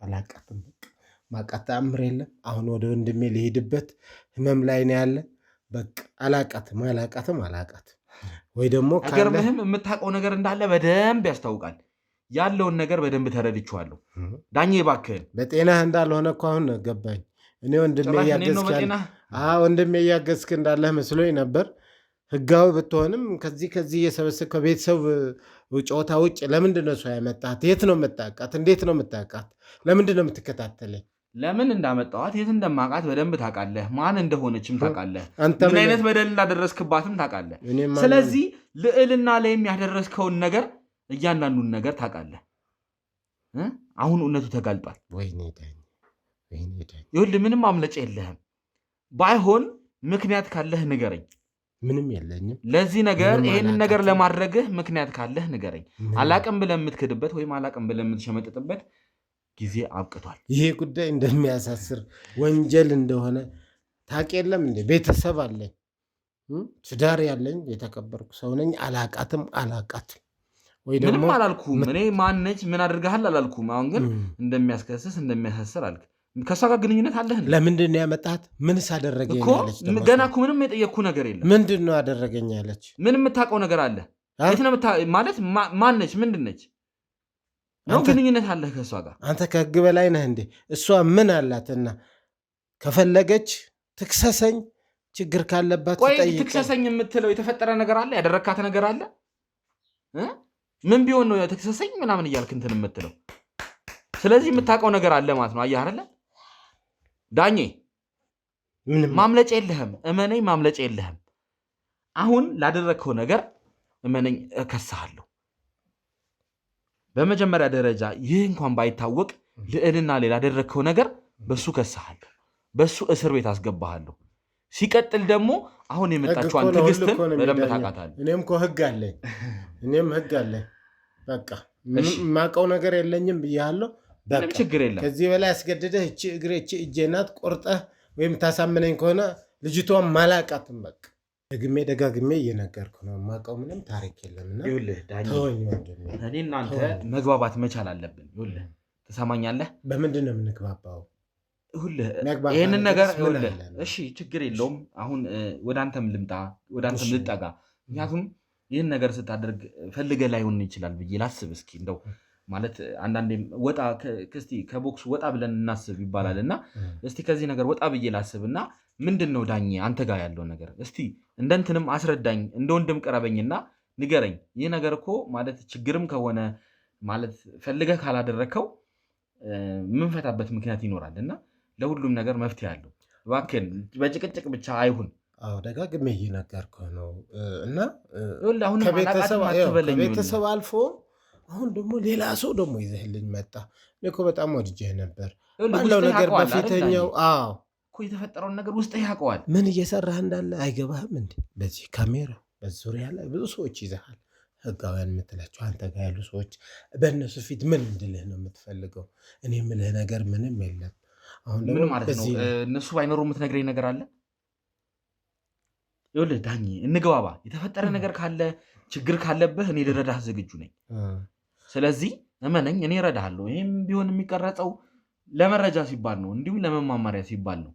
አላውቃትም ማውቃት ተአምር የለም አሁን ወደ ወንድሜ ልሄድበት ህመም ላይ ነው ያለ በቃ አላውቃትም ወይ ደግሞ አገርምህም የምታውቀው ነገር እንዳለ በደንብ ያስታውቃል ያለውን ነገር በደንብ ተረድቼዋለሁ ዳኜ እባክህን በጤናህ እንዳልሆነ እኮ አሁን ገባኝ እኔ ወንድሜ እያገዝክ እንዳለህ መስሎኝ ነበር ህጋዊ ብትሆንም ከዚህ የሰበሰብ ከቤተሰብ ጨዋታ ውጭ ለምንድን ነው እሷ ያመጣት የት ነው የምታውቃት እንዴት ነው የምታውቃት ለምንድን ነው የምትከታተለኝ ለምን እንዳመጣዋት የት እንደማውቃት በደንብ ታውቃለህ ማን እንደሆነችም ታውቃለህ ምን አይነት በደል እንዳደረስክባትም ታውቃለህ ስለዚህ ልዕልና ላይም ያደረስከውን ነገር እያንዳንዱን ነገር ታውቃለህ አሁን እውነቱ ተጋልጧል ይኸውልህ ምንም ማምለጫ የለህም ባይሆን ምክንያት ካለህ ንገረኝ ምንም የለኝም ለዚህ ነገር ይህንን ነገር ለማድረግህ ምክንያት ካለህ ንገረኝ አላቅም ብለህ የምትክድበት ወይም አላቅም ብለህ የምትሸመጥጥበት ጊዜ አብቅቷል ይሄ ጉዳይ እንደሚያሳስር ወንጀል እንደሆነ ታውቅ የለም እንዴ ቤተሰብ አለኝ ትዳር ያለኝ የተከበርኩ ሰው ነኝ አላቃትም ወይ ደግሞ ምንም አላልኩም እኔ ማነች ምን አድርገሃል አላልኩም አሁን ግን እንደሚያስከስስ እንደሚያሳስር አልክ ከሷ ጋር ግንኙነት አለህ ለምንድን ነው ያመጣት ምንስ አደረገኝ ያለች ገና እኮ ምንም የጠየቅኩ ነገር የለም ምንድን ነው አደረገኝ ያለች ምን የምታውቀው ነገር አለ የት ነው ማለት ማነች ምንድን ነች ነው ግንኙነት አለህ ከሷ ጋር አንተ ከህግ በላይ ነህ እንዴ እሷ ምን አላትና ከፈለገች ትክሰሰኝ ችግር ካለባት ትጠይቀኝ ትክሰሰኝ የምትለው የተፈጠረ ነገር አለ ያደረካት ነገር አለ ምን ቢሆን ነው ትክሰሰኝ ምናምን እያልክ እንትን የምትለው ስለዚህ የምታውቀው ነገር አለ ማለት ነው አየህ አይደለ ዳኜ ማምለጫ የለህም እመነኝ ማምለጫ የለህም አሁን ላደረግከው ነገር እመነኝ እከስሃለሁ በመጀመሪያ ደረጃ ይህ እንኳን ባይታወቅ ልዕልና ላደረግከው ነገር በሱ ከስሃለሁ በሱ እስር ቤት አስገባሃለሁ ሲቀጥል ደግሞ አሁን የመጣችዋን ትዕግስትን በደንብ ታውቃታለህ። እኔም እኮ ህግ አለኝ በቃ የማውቀው ነገር የለኝም ብያለሁ። በቃ ችግር የለም። ከዚህ በላይ አስገድደህ እቺ እግሬ እቺ እጄ ናት ቆርጠህ ወይም ታሳምነኝ ከሆነ ልጅቷን ማላቃትም በቃ ደጋግሜ እየነገርኩ ነው። የማውቀው ምንም ታሪክ የለምና ይኸውልህ ዳኒ እኔ እናንተ መግባባት መቻል አለብን። ይኸውልህ ትሰማኛለህ? በምንድን ነው የምንግባባው? ይኸውልህ ይሄንን ነገር ይኸውልህ እሺ ችግር የለውም። አሁን ወደ አንተም ልጠጋ። ምክንያቱም ይህን ነገር ስታደርግ ፈልገህ ላይሆን ይችላል ብዬ ላስብ። እስኪ እንደው ማለት አንዳንዴ ወጣ ከቦክስ ወጣ ብለን እናስብ ይባላል እና እስቲ ከዚህ ነገር ወጣ ብዬ ላስብ እና ምንድን ነው ዳኜ አንተ ጋር ያለው ነገር እስቲ እንደንትንም አስረዳኝ፣ እንደ ወንድም ቀረበኝና ንገረኝ። ይህ ነገር እኮ ማለት ችግርም ከሆነ ማለት ፈልገህ ካላደረግከው ምንፈታበት ምክንያት ይኖራል እና ለሁሉም ነገር መፍትሄ አለው። እባክህን በጭቅጭቅ ብቻ አይሁን። ደጋግሜ እየነገርኩህ ነው እና አሁን ከቤተሰብ አልፎ አሁን ደግሞ ሌላ ሰው ደግሞ ይዘህልኝ መጣ። እኔ እኮ በጣም ወድጄህ ነበር ባለው ነገር በፊተኛው እኮ የተፈጠረውን ነገር ውስጥ ያውቀዋል። ምን እየሰራህ እንዳለ አይገባህም እንዴ? በዚህ ካሜራ በዙሪያ ላይ ብዙ ሰዎች ይዘሃል፣ ህጋውያን የምትላቸው አንተ ጋር ያሉ ሰዎች። በእነሱ ፊት ምን እንድልህ ነው የምትፈልገው? እኔ የምልህ ነገር ምንም የለም። አሁን ደግሞ ማለት ነው እነሱ ባይኖሩ የምትነግረኝ ነገር አለ? ይኸውልህ ዳኜ እንግባባ። የተፈጠረ ነገር ካለ ችግር ካለብህ እኔ ልረዳህ ዝግጁ ነኝ። ስለዚህ እመነኝ፣ እኔ እረዳሃለሁ። ይህም ቢሆን የሚቀረጸው ለመረጃ ሲባል ነው፣ እንዲሁም ለመማማሪያ ሲባል ነው።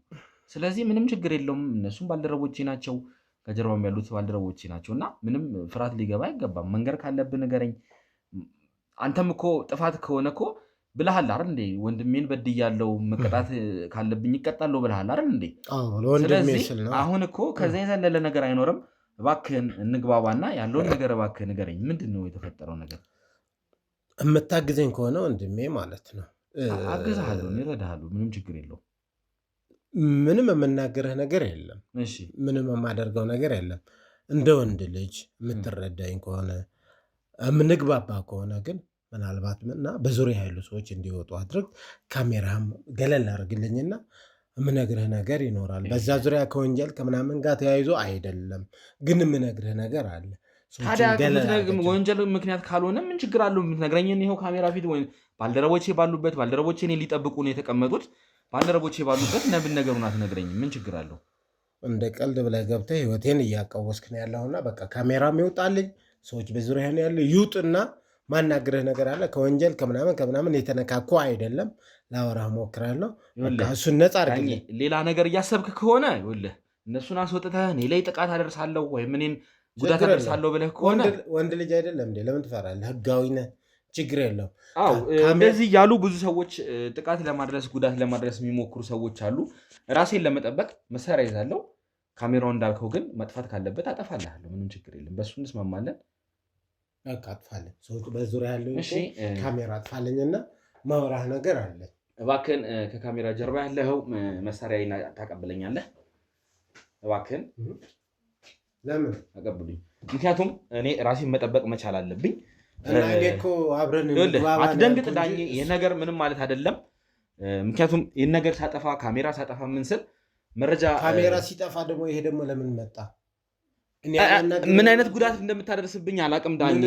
ስለዚህ ምንም ችግር የለውም። እነሱም ባልደረቦቼ ናቸው፣ ከጀርባም ያሉት ባልደረቦቼ ናቸው እና ምንም ፍርሃት ሊገባ አይገባም። መንገር ካለብህ ንገረኝ። አንተም እኮ ጥፋት ከሆነ እኮ ብለሃል አይደል እንዴ? ወንድሜን በድያለሁ፣ መቀጣት ካለብኝ ይቀጣለሁ ብለሃል አይደል እንዴ? ስለዚህ አሁን እኮ ከዛ የዘለለ ነገር አይኖርም። እባክህን እንግባባና ያለውን ነገር እባክህን ንገረኝ። ምንድን ነው የተፈጠረው ነገር? የምታግዘኝ ከሆነ ወንድሜ ማለት ነው አግዝሃለሁ፣ እረዳሃለሁ። ምንም ችግር የለውም። ምንም የምናገርህ ነገር የለም። ምንም የማደርገው ነገር የለም። እንደ ወንድ ልጅ የምትረዳኝ ከሆነ የምንግባባ ከሆነ ግን ምናልባት እና በዙሪያ ያሉ ሰዎች እንዲወጡ አድርግ። ካሜራም ገለል አድርግልኝና የምነግርህ ነገር ይኖራል። በዛ ዙሪያ ከወንጀል ከምናምን ጋር ተያይዞ አይደለም፣ ግን የምነግርህ ነገር አለ። ታዲያ ወንጀል ምክንያት ካልሆነ ምን ችግር አለው? የምትነግረኝን ይኸው ካሜራ ፊት ባልደረቦቼ ባሉበት፣ ባልደረቦቼ እኔን ሊጠብቁ ነው የተቀመጡት። ባልደረቦቼ ባሉበት ነብን ነገሩን አትነግረኝም? ምን ችግር አለው? እንደ ቀልድ ብለህ ገብተህ ህይወቴን እያቃወስክ ነው ያለውና በቃ ካሜራም ይውጣልኝ፣ ሰዎች በዙሪያ ያለ ይውጥና ማናግርህ ነገር አለ። ከወንጀል ከምናምን የተነካኩ አይደለም። ላወራህ ሞክራለሁ። እሱን ነፃ አድርግልኝ። ሌላ ነገር እያሰብክ ከሆነ ይኸውልህ እነሱን አስወጥተህ እኔ ላይ ጥቃት አደርሳለሁ ወይም እኔን ጉዳት አደርሳለሁ ብለህ ከሆነ ወንድ ልጅ አይደለም እንዴ? ለምን ትፈራለህ? ህጋዊ ነህ፣ ችግር የለው። እንደዚህ ያሉ ብዙ ሰዎች ጥቃት ለማድረስ ጉዳት ለማድረስ የሚሞክሩ ሰዎች አሉ። ራሴን ለመጠበቅ መሳሪያ ይዛለሁ። ካሜራውን እንዳልከው ግን መጥፋት ካለበት አጠፋልሃለሁ። ምንም ችግር የለም። በእሱ እንስማማለን። አጥፋለን። ሰዎች በዙሪያ ያለው ካሜራ አጥፋለኝና ማውራህ ነገር አለ። እባክህን ከካሜራ ጀርባ ያለው መሳሪያ ታቀብለኛለህ? እባክህን ለምን አቀብሉኝ? ምክንያቱም እኔ ራሴን መጠበቅ መቻል አለብኝ። አትደንግጥ ዳኜ፣ ይህ ነገር ምንም ማለት አይደለም። ምክንያቱም ይህን ነገር ሳጠፋ ካሜራ ሳጠፋ ምን ስል መረጃ ካሜራ ሲጠፋ ደግሞ ይሄ ደግሞ ለምን መጣ? ምን አይነት ጉዳት እንደምታደርስብኝ አላቅም ዳኜ።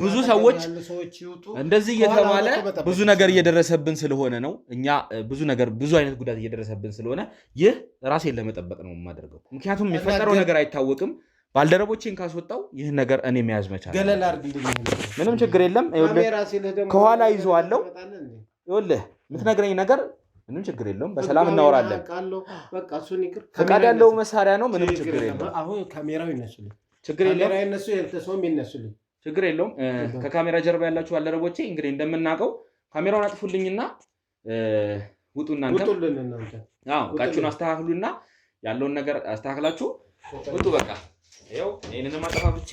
ብዙ ሰዎች እንደዚህ እየተባለ ብዙ ነገር እየደረሰብን ስለሆነ ነው። እኛ ብዙ አይነት ጉዳት እየደረሰብን ስለሆነ ይህ ራሴን ለመጠበቅ ነው የማደርገው። ምክንያቱም የሚፈጠረው ነገር አይታወቅም። ባልደረቦቼን ካስወጣው ይህን ነገር እኔ መያዝ መቻል። ምንም ችግር የለም። ከኋላ ይዘዋለሁ። ይኸውልህ የምትነግረኝ ነገር ምንም ችግር የለውም። በሰላም እናወራለን። ፈቃድ ያለው መሳሪያ ነው። ምንም ችግር የለውም። አሁን ካሜራው ይነሱልኝ። ችግር የለውም። ይነሱልኝ። ችግር የለውም። ከካሜራ ጀርባ ያላችሁ ባልደረቦቼ እንግዲህ እንደምናውቀው ካሜራውን አጥፉልኝና ውጡ። እናንተ እቃችሁን አስተካክሉና ያለውን ነገር አስተካክላችሁ ውጡ። በቃ ይኸው ይህንንም አጠፋፍቼ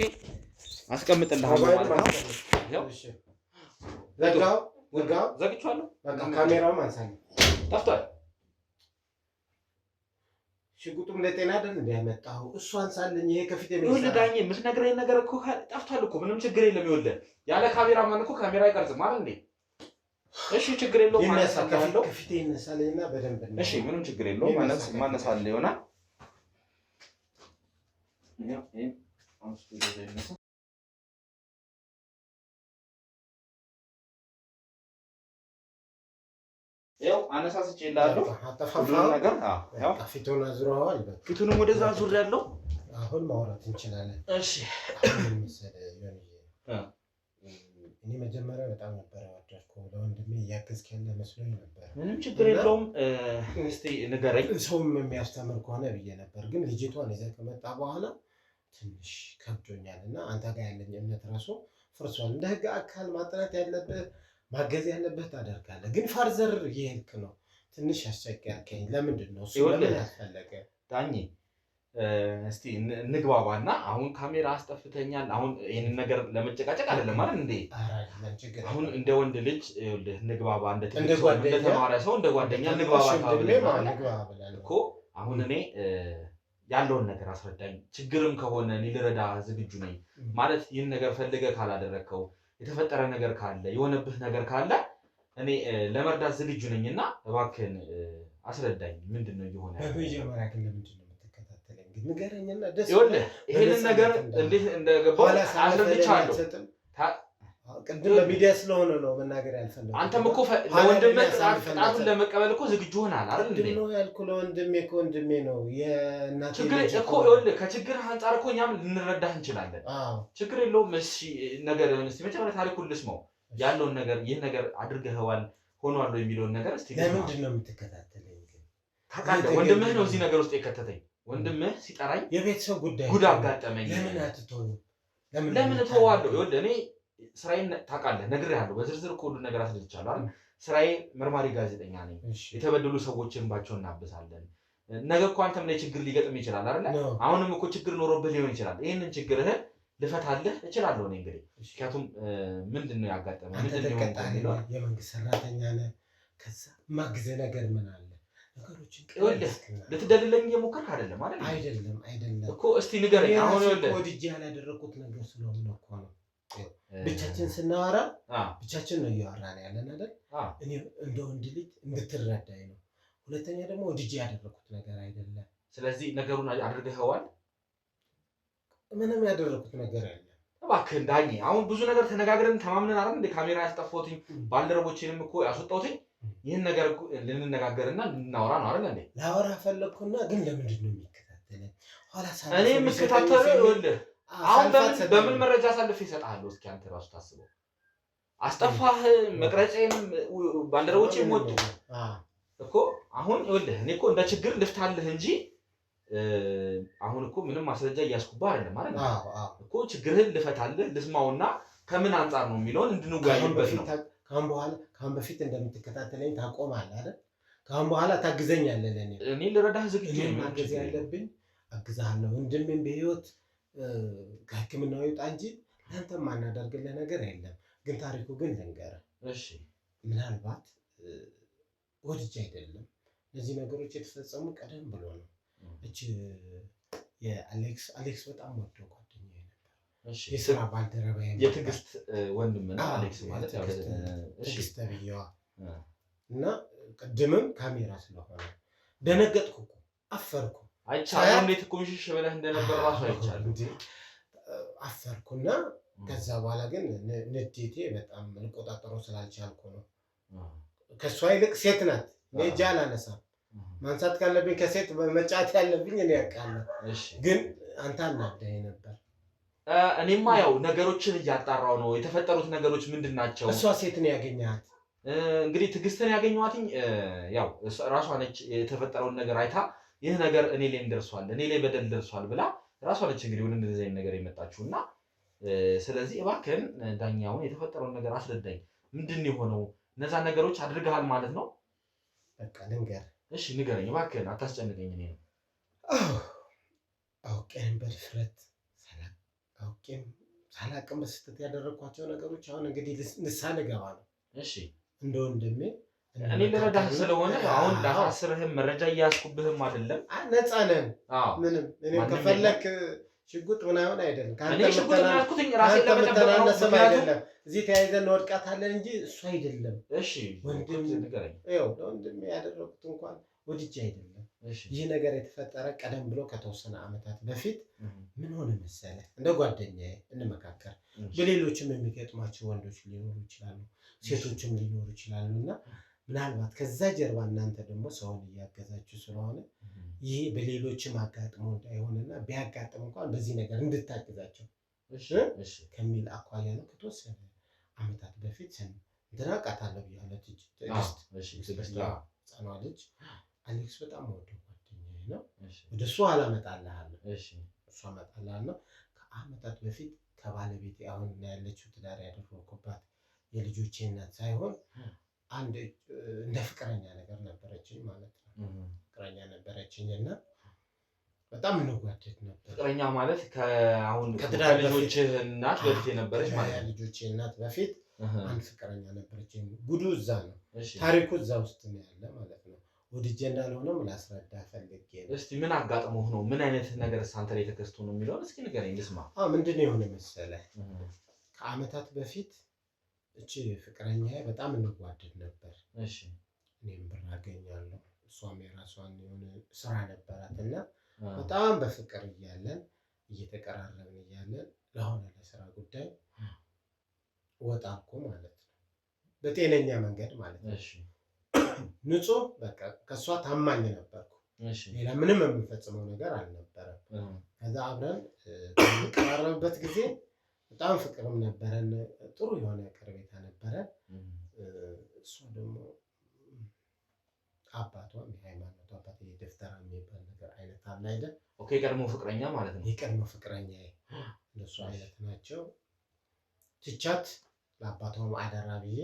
አስቀምጥልሃለሁ ማለት ነው። ዘግቼዋለሁ። ካሜራው ማንሳኝ ጠፍቷል። ሽጉጡም ለጤና አይደል እንደ ያመጣው እሱ አንሳልኝ። ይሄ ከፊት ይኸውልህ ዳኜ የምትነግረኝ ነገር እኮ ጠፍቷል እኮ። ምንም ችግር የለም። ይኸውልህ ያለ ካሜራ ማን እኮ ካሜራ አይቀርጽም አይደል እንዴ? እሺ ችግር የለውም። ከፊቴ ይነሳልኝና በደንብ እሺ ምንም ችግር የለውም። ማነሳልህ ይሆናል። ያው አነሳስቼ ይላሉ ነገር ያው ፊቱን አዝሯል። ፊቱንም ወደዛ ዙር ያለው አሁን ማውራት እንችላለን። እሺ እኔ መጀመሪያ በጣም ነበር ያወደድኩት ለወንድሜ እያገዝክ ያለ መስሎኝ ነበር። ምንም ችግር የለውም እስቲ ንገረኝ። ሰውም የሚያስተምር ከሆነ ብዬ ነበር፣ ግን ልጅቷን ይዘህ ከመጣ በኋላ ትንሽ ከብዶኛል እና አንተ ጋር ያለኝ እምነት ራሱ ፍርሷል። እንደ ህግ አካል ማጥናት ያለብህ ማገዝ ያለብህ ታደርጋለህ፣ ግን ፋርዘር እየሄድክ ነው። ትንሽ አስቸጋርከኝ። ለምንድን ነው እሱ ለምን ያስፈለገ? ዳኜ እስቲ እንግባባና አሁን ካሜራ አስጠፍተኛል። አሁን ይሄንን ነገር ለመጨቃጨቅ አይደለም ማለት እንዴ? አሁን እንደ ወንድ ልጅ እንግባባ፣ እንደ ተማረ ሰው እንደ ጓደኛ እንግባባ እኮ። አሁን እኔ ያለውን ነገር አስረዳኝ። ችግርም ከሆነ እኔ ልረዳ ዝግጁ ነኝ ማለት ይህን ነገር ፈልገህ ካላደረግከው የተፈጠረ ነገር ካለ የሆነብህ ነገር ካለ እኔ ለመርዳት ዝግጁ ነኝና እባክህን አስረዳኝ። ምንድነው እየሆነ ያለው? በመጀመሪያ ግን ለምንድን ነው የምትከታተለኝ? ግን ንገረኝና ደስ ይኸውልህ ይሄንን ነገር እንዴት እንደገባው አስረድቻለሁ። ቅድም በሚዲያ ስለሆነ ነው መናገር ያልፈለኩት። አንተም እኮ ለወንድምህ ቅጣቱን ለመቀበል እኮ ዝግጁ ሆናል አይደል እንዴ? ነው ያልኩህ። ለወንድሜ እኮ ወንድሜ ነው። የእናቴ ችግር እኮ ይኸውልህ ከችግርህ አንጻር እኮ እኛም ልንረዳህ እንችላለን። ችግር የለውም። እሺ ነገር እስቲ መጀመሪያ ታሪኩን ልስማው። ያለውን ነገር ይህን ነገር አድርገኸዋል ሆኗል የሚለውን ነገር እስቲ ለምንድን ነው የምትከታተለኝ? ታውቃለህ ወንድምህ ነው እዚህ ነገር ውስጥ የከተተኝ። ወንድምህ ሲጠራኝ የቤተሰብ ጉዳይ ጉድ አጋጠመኝ። ለምን አትተውም? ለምን እተዋለሁ? ይኸውልህ እኔ ስራዬን ታውቃለህ፣ ነግሬሃለሁ። በዝርዝር እኮ ሁሉን ነገር አስረድቻለሁ አይደል? ስራዬ መርማሪ ጋዜጠኛ ነኝ። የተበደሉ ሰዎችን እንባቸውን እናብሳለን። ነገ እኮ አንተም ላይ ችግር ሊገጥም ይችላል አይደል? አሁንም እኮ ችግር ኖሮብህ ሊሆን ይችላል። ይሄንን ችግርህን ልፈታልህ እችላለሁ እኔ እንግዲህ። ምክንያቱም ምንድን ነው ያጋጠመው? የመንግስት ሰራተኛ ነህ። ከዛ ማግዘህ ነገር ምን አለ? ነገሮችን ልትደልለኝ እየሞከርክ አይደለም አይደል? አይደለም እኮ እስቲ ንገረኝ። አሁን ይኸውልህ ወድጄ ያላደረኩት ነገር ስለሆነ እኮ ነው። ብቻችን ስናወራ ብቻችን ነው እያወራን ያለን አይደል? እኔ እንደ ወንድ ልጅ እንድትረዳኝ ነው። ሁለተኛ ደግሞ ወድጄ ያደረኩት ነገር አይደለም። ስለዚህ ነገሩን አድርገኸዋል? ምንም ያደረኩት ነገር የለም። እባክህ ዳኜ፣ አሁን ብዙ ነገር ተነጋግረን ተማምነን አይደል እንደ ካሜራ ያስጠፋሁትኝ ባልደረቦቼንም እኮ ያስወጣሁትኝ ይህን ነገር ልንነጋገርና ልናወራ ነው አይደል እንዴ? ላወራ ፈለግኩና ግን ለምንድን ነው የሚከታተለኝ? እኔ የምከታተለው ይኸውልህ አሁን በምን መረጃ አሳልፌ እሰጥሃለሁ? እስኪ አንተ ራሱ ታስበው። አስጠፋህ፣ መቅረጼም ባልደረቦቼም ወጡ እኮ። አሁን ይኸውልህ እኔ እኮ እንደ ችግር ልፍታልህ እንጂ አሁን እኮ ምንም ማስረጃ እያስኩብህ አይደለም ማለት ነው እኮ። ችግርህን ልፈታልህ ልስማውና ከምን አንጻር ነው የሚለውን እንድንወያይበት ነው። ከአሁን በፊት እንደምትከታተለኝ ታቆማለህ አይደል? ከአሁን በኋላ ታግዘኛለህ። እኔ ልረዳህ ዝግጁ ነኝ። ማገዝ ያለብኝ አግዝሃለሁ። ወንድሜም በህይወት ከሕክምናው ይውጣ እንጂ ለአንተ ማናደርግልህ ነገር የለም። ግን ታሪኩ ግን ልንገርህ። እሺ ምናልባት ወድጄ አይደለም እነዚህ ነገሮች የተፈጸሙ ቀደም ብሎ ነው። እቺ የአሌክስ በጣም ወደው ጓደኛዬ ነበር። እሺ የስራ ባልደረባዬ የትዕግስት ወንድም ነው አሌክስ ማለት ያው ትዕግስት ተብዬዋ እና ቅድምም ካሜራ ስለሆነ ደነገጥኩ እኮ አፈርኩ። አይቻልም እንዴት ኮንሽሽ ብለህ እንደነበር ራሱ አይቻልም። አፈርኩና ከዛ በኋላ ግን ንዴቴ በጣም ልቆጣጠረው ስላልቻልኩ ነው። ከሷ ይልቅ ሴት ናት። እኔ እጄ አላነሳም። ማንሳት ካለብኝ ከሴት መጫት ያለብኝ እኔ ያውቃለሁ። ግን አንተ አናደኸኝ ነበር። እኔማ ያው ነገሮችን እያጣራው ነው። የተፈጠሩት ነገሮች ምንድን ናቸው? እሷ ሴት ነው ያገኘሃት? እንግዲህ ትዕግስትን ያገኘኋትኝ ያው ራሷ ነች። የተፈጠረውን ነገር አይታ ይህ ነገር እኔ ላይም ደርሷል፣ እኔ ላይ በደል ደርሷል ብላ ራሷ ነች እንግዲህ ወደ እንደዚህ አይነት ነገር የመጣችው እና ስለዚህ እባክህን ዳኛውን የተፈጠረውን ነገር አስረዳኝ። ምንድን ነው የሆነው? እነዛ ነገሮች አድርገሃል ማለት ነው? በቃ ልንገርህ። እሺ ንገረኝ እባክህን፣ አታስጨንቀኝ። እኔ ነው አውቄም በድፍረት አውቄም ሳላቅም በስህተት ያደረግኳቸው ነገሮች አሁን እንግዲህ ንስሐ ልገባ ነው። እሺ እንደ ወንድሜ እኔ ልረዳህ ስለሆነ አሁን ላሳስርህም መረጃ እያያዝኩብህም አይደለም። ነፃ ነን። ምንም እኔም ከፈለክ ሽጉጥ ምናምን አይደለም። ከምተናነስም አይደለም። እዚህ ተያይዘን እንወድቃታለን እንጂ እሱ አይደለም። እሺ ወንድም ያደረጉት እንኳን ወድጄ አይደለም። ይህ ነገር የተፈጠረ ቀደም ብሎ ከተወሰነ ዓመታት በፊት ምን ሆነ መሰለህ፣ እንደ ጓደኛዬ እንመካከር። በሌሎችም የሚገጥማቸው ወንዶች ሊኖሩ ይችላሉ፣ ሴቶችም ሊኖሩ ይችላሉ እና ምናልባት ከዛ ጀርባ እናንተ ደግሞ ሰውን እያገዛችሁ ስለሆነ ይህ በሌሎችም አጋጥሞ እንዳይሆንና ቢያጋጥም እንኳን በዚህ ነገር እንድታግዛቸው ከሚል አኳያ ነው። ከተወሰነ ዓመታት በፊት እንትና አውቃታለሁ ብያለሁ። ትዕግስት ህፃኗ ልጅ አሌክስ በጣም ወደው ጓደኛዬ ነው። ወደ እሱ አላመጣልሃለሁ እሱ አመጣልሃለሁ። ከዓመታት በፊት ከባለቤቴ አሁን ያለችው ትዳር ያደረኩባት የልጆቼ እናት ሳይሆን አንድ እንደ ፍቅረኛ ነገር ነበረችኝ ማለት ነው። ፍቅረኛ ነበረችኝ እና በጣም እንዋደድ ነበር። ፍቅረኛ ማለት ከአሁን ከልጆች እናት በፊት የነበረች ማለት ነው። ልጆቼ እናት በፊት አንድ ፍቅረኛ ነበረችኝ። ጉዱ እዛ ነው፣ ታሪኩ እዛ ውስጥ ነው ያለ ማለት ነው። ወድጄ እንዳልሆነም ላስረዳ ፈልጌ ነው። እስቲ ምን አጋጥሞህ ነው? ምን አይነት ነገር አንተ ላይ ተከስቶ ነው የሚለውን እስኪ ንገረኝ ልስማ። ምንድነው የሆነ መሰለህ፣ ከዓመታት በፊት እቺ ፍቅረኛዬ በጣም እንዋደድ ነበር። እኔም ብር አገኛለሁ፣ እሷም የራሷን የሆነ ስራ ነበራት እና በጣም በፍቅር እያለን እየተቀራረብን እያለን ለሆነ ለስራ ጉዳይ ወጣኩ ማለት ነው። በጤነኛ መንገድ ማለት ነው። ንጹህ በቃ ከእሷ ታማኝ ነበርኩ። ሌላ ምንም የምንፈጽመው ነገር አልነበረም። ከዛ አብረን በምንቀራረብበት ጊዜ በጣም ፍቅርም ነበረን፣ ጥሩ የሆነ ቅርቤታ ነበረን። እሷ ደግሞ አባቷም የሃይማኖት አባት የደፍተራ የሚባል ነገር አይነት አለ አይደል? ኦኬ፣ የቀድሞ ፍቅረኛ ማለት ነው። የቀድሞ ፍቅረኛ እንደሱ አይነት ናቸው። ትቻት ለአባቷም አደራ ብዬ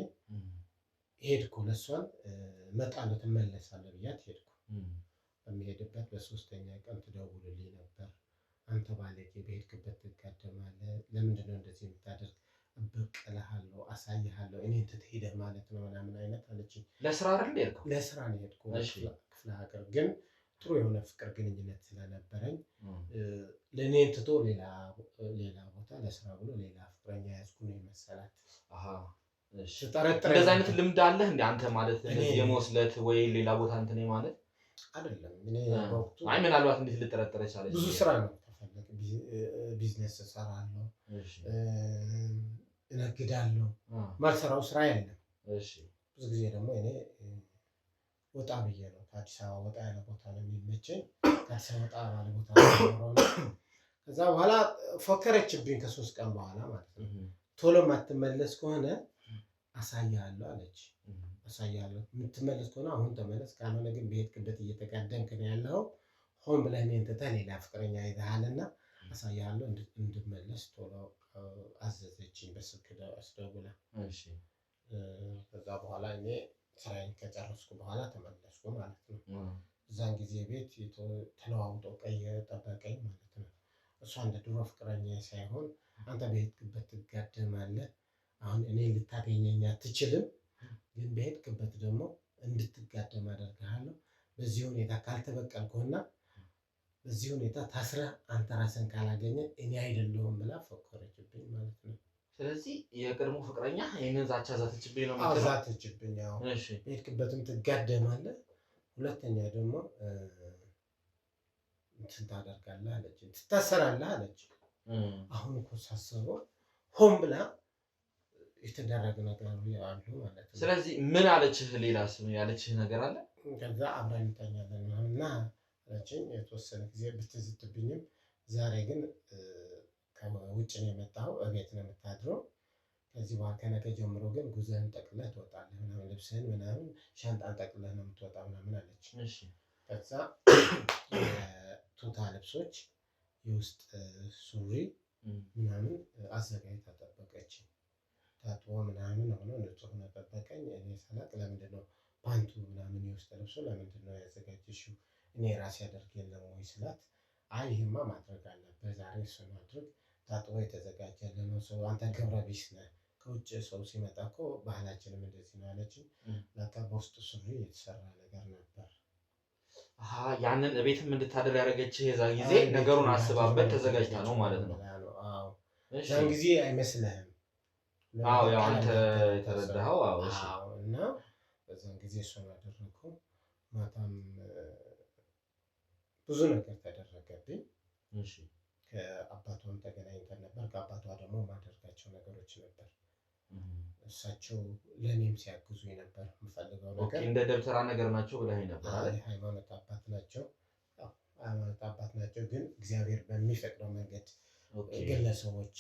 ሄድኩ። ለእሷን እመጣለሁ ትመለሳለህ ብያት ሄድኩ። በሚሄድበት በሶስተኛ ቀን ትደውልልኝ ነበር። አንተ ባለጌ በሄድክበት ትጋደማለህ፣ ለምንድን ነው እንደዚህ የምታደርግ? እበቀልሃለሁ፣ አሳይሃለሁ፣ እኔን ትተህ ሄደህ ማለት ነው ምናምን አይነት አለችኝ። ለስራ አይደል የሄድከው? ለስራ ነው የሄድኩት ክፍለ ሀገር። ግን ጥሩ የሆነ ፍቅር ግንኙነት ስለነበረኝ ለእኔን ትቶ ሌላ ቦታ ለስራ ብሎ ሌላ ፍቅረኛ ያዝኩ ነው የመሰላት። እንደዛ አይነት ልምድ አለህ እንደ አንተ ማለት የመወስለት ወይ ሌላ ቦታ እንትን ማለት አይደለም። እኔ በወቅቱ ምናልባት እንዴት ልጠረጠረ ቻለች? ብዙ ስራ ነው ተፈለገ። ቢዝነስ እሰራለሁ፣ እነግዳለሁ፣ ማልሰራው ስራ የለም። ብዙ ጊዜ ደግሞ እኔ ወጣ ብዬ ነው ከአዲስ አበባ ወጣ ያለ ቦታ ነው የሚመቸኝ። ከአዲስ አበባ ወጣ ባለ ቦታ ነው። ከዛ በኋላ ፎከረችብኝ ከ3 ቀን በኋላ ማለት ነው። ቶሎ ማትመለስ ከሆነ አሳያለሁ አለች። አሳያለሁ፣ የምትመለስ ከሆነ አሁን ተመለስ፣ ካልሆነ ግን በሄድክበት እየተጋደምክ ነው ያለው። ሆን ብለህ እኔን ትተህ ሌላ ፍቅረኛ ይዘሃልና አሳያለሁ እንድመለስ ቶሎ አዘዘችኝ በስልክ አስደውላ። ከዛ በኋላ እኔ ስራዬን ከጨረስኩ በኋላ ተመለስኩ ማለት ነው። እዛን ጊዜ ቤት ተለዋውጦ ጠበቀኝ ማለት ነው። እሷ እንደ ድሮ ፍቅረኛ ሳይሆን አንተ በሄድክበት ትጋደማለህ፣ አሁን እኔ ልታገኘኝ አትችልም፣ ግን በሄድክበት ደግሞ እንድትጋደም አደርግሃለሁ። በዚህ ሁኔታ ካልተበቀልኩህና በዚህ ሁኔታ ታስረህ አንተ ራስን ካላገኘ እኔ አይደለሁም ብላ ፎከረችብኝ ማለት ነው። ስለዚህ የቀድሞ ፍቅረኛ ይሄንን ዛቻ ዛተችብኝ ነው ማለት ነው። ዛተችብኝ። ያው በሄድክበትም ትጋደማለህ፣ ሁለተኛ ደግሞ እንትን ታደርጋለህ አለች፣ ትታሰራለህ አለች። አሁን እኮ ሳስበው ሆን ብላ የተደረገ ነገር አሉ ማለት ነው። ስለዚህ ምን አለችህ? ሌላ ስም ያለችህ ነገር አለ? ከዛ አብረን እንተኛለን እና አለችኝ። የተወሰነ ጊዜ ብትዝትብኝም ዛሬ ግን ከውጭ ነው የመጣው፣ እቤት ነው የምታድረው። ከዚህ በኋላ ከነገ ጀምሮ ግን ጉዞህን ጠቅልለህ ትወጣለህ ምናምን፣ ልብስህን ምናምን ሻንጣን ጠቅልለህ ነው የምትወጣ ምናምን አለች። ከዛ ቱታ ልብሶች፣ የውስጥ ሱሪ ምናምን አዘጋጅታ ጠበቀች። ታጥቦ ምናምን ሆኖ ንጹህ ነው ጠበቀኝ። እኔ ሳላቅ ለምንድን ነው ፓንቱ ምናምን የውስጥ ልብሱ ለምንድን ነው ያዘጋጀሽው? እኔ ራሴ አደርግ የለም ወይ ስላት፣ አይ ይሄማ ማድረግ አለብህ ዛሬ እሱን ማድረግ፣ ታጥቦ የተዘጋጀልህ ነው። ሰው አንተ ገብረ ቢስ ነህ፣ ከውጭ ሰው ሲመጣ እኮ ባህላችንም እንደዚህ ነው አለችኝ። ለካ በውስጥ ሱሪ የተሰራ ነገር ነበር። ያንን ቤትም እንድታደር ያደረገችህ የዛ ጊዜ ነገሩን አስባበት ተዘጋጅታ ነው ማለት ነው። ያን ጊዜ አይመስልህም? ያው አንተ የተረዳኸው። እና በዛን ጊዜ እሱን አደረኩ። ማታም ብዙ ነገር ተደረገብኝ። ከአባቷም ተገናኝተን ነበር። ከአባቷ ደግሞ ማደርጋቸው ነገሮች ነበር። እሳቸው ለእኔም ሲያግዙኝ ነበር። የምፈልገው ነገር እንደ ደብተራ ነገር ናቸው ብለኸኝ ነበር። ሃይማኖት አባት ናቸው። ሃይማኖት አባት ናቸው፣ ግን እግዚአብሔር በሚፈቅደው መንገድ ግለሰቦች፣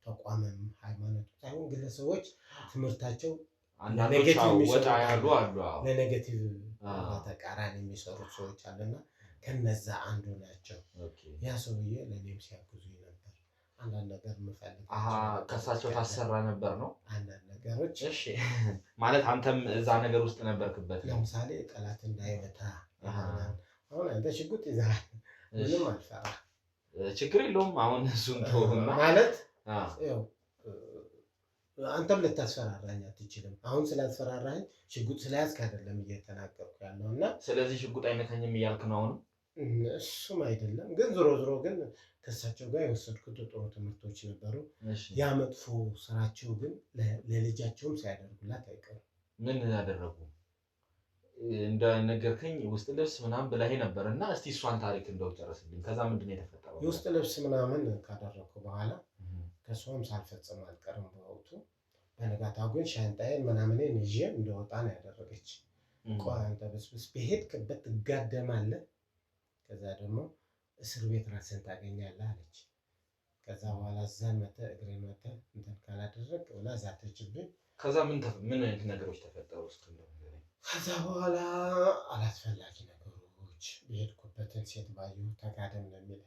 ተቋምም ሃይማኖት ሳይሆን ግለሰቦች ትምህርታቸው አንዳንዶች ወጣ ያሉ አሉ። ለኔጌቲቭ ተቃራኒ የሚሰሩት ሰዎች አሉና ከነዛ አንዱ ናቸው። ያ ሰውዬ ለእኔም ሲያግዙኝ ነበር። አንዳንድ ነገር የምፈልጋቸው ከእሳቸው ታሰራ ነበር ነው አንዳንድ ነገሮች። እሺ ማለት አንተም እዛ ነገር ውስጥ ነበርክበት። ለምሳሌ ጠላት እንዳይመታ አሁን አንተ ሽጉጥ ይዘሃል፣ ምንም አልፈራ፣ ችግር የለውም። አሁን እሱን ተውና ማለት ያው አንተም ልታስፈራራኝ አትችልም። አሁን ስላስፈራራኝ ሽጉጥ ስለያዝክ አይደለም እየተናገርኩ ያለው እና ስለዚህ ሽጉጥ አይነካኝም እያልክ ነው አሁን? እሱም አይደለም፣ ግን ዞሮ ግን ከእሳቸው ጋር የወሰድኩት ጥሩ ትምህርቶች ነበሩ። ያ መጥፎ ስራቸው ግን ለልጃቸውም ሳያደርጉላት አይቀርም። ምን ያደረጉ? እንደነገርከኝ ውስጥ ልብስ ምናምን ብለህ ነበር እና እስቲ እሷን ታሪክ እንደው ጨርስልኝ። ከዛ ምንድን ነው የተፈጠረው? የውስጥ ልብስ ምናምን ካደረግኩ በኋላ ከእሷም ሳልፈጽም አልቀርም በወቅቱ። በነጋታው ግን ሻንጣዬን ምናምኔን ይዤ እንደወጣ ነው ያደረገች። ቆይ አንተ በስብስ በሄድክበት ትጋደማለህ፣ ከዛ ደግሞ እስር ቤት ራስን ታገኛለህ አለች። ከዛ በኋላ እዛን መተህ እግሬን መተህ እንትን ካላደረግ ብላ ዛተችብኝ። ከዛ ምን አይነት ነገሮች ተፈጠሩ? ከዛ በኋላ አላስፈላጊ ነገሮች በሄድኩበትን ሴት ባየሁ ተጋደም ነው የሚለኝ።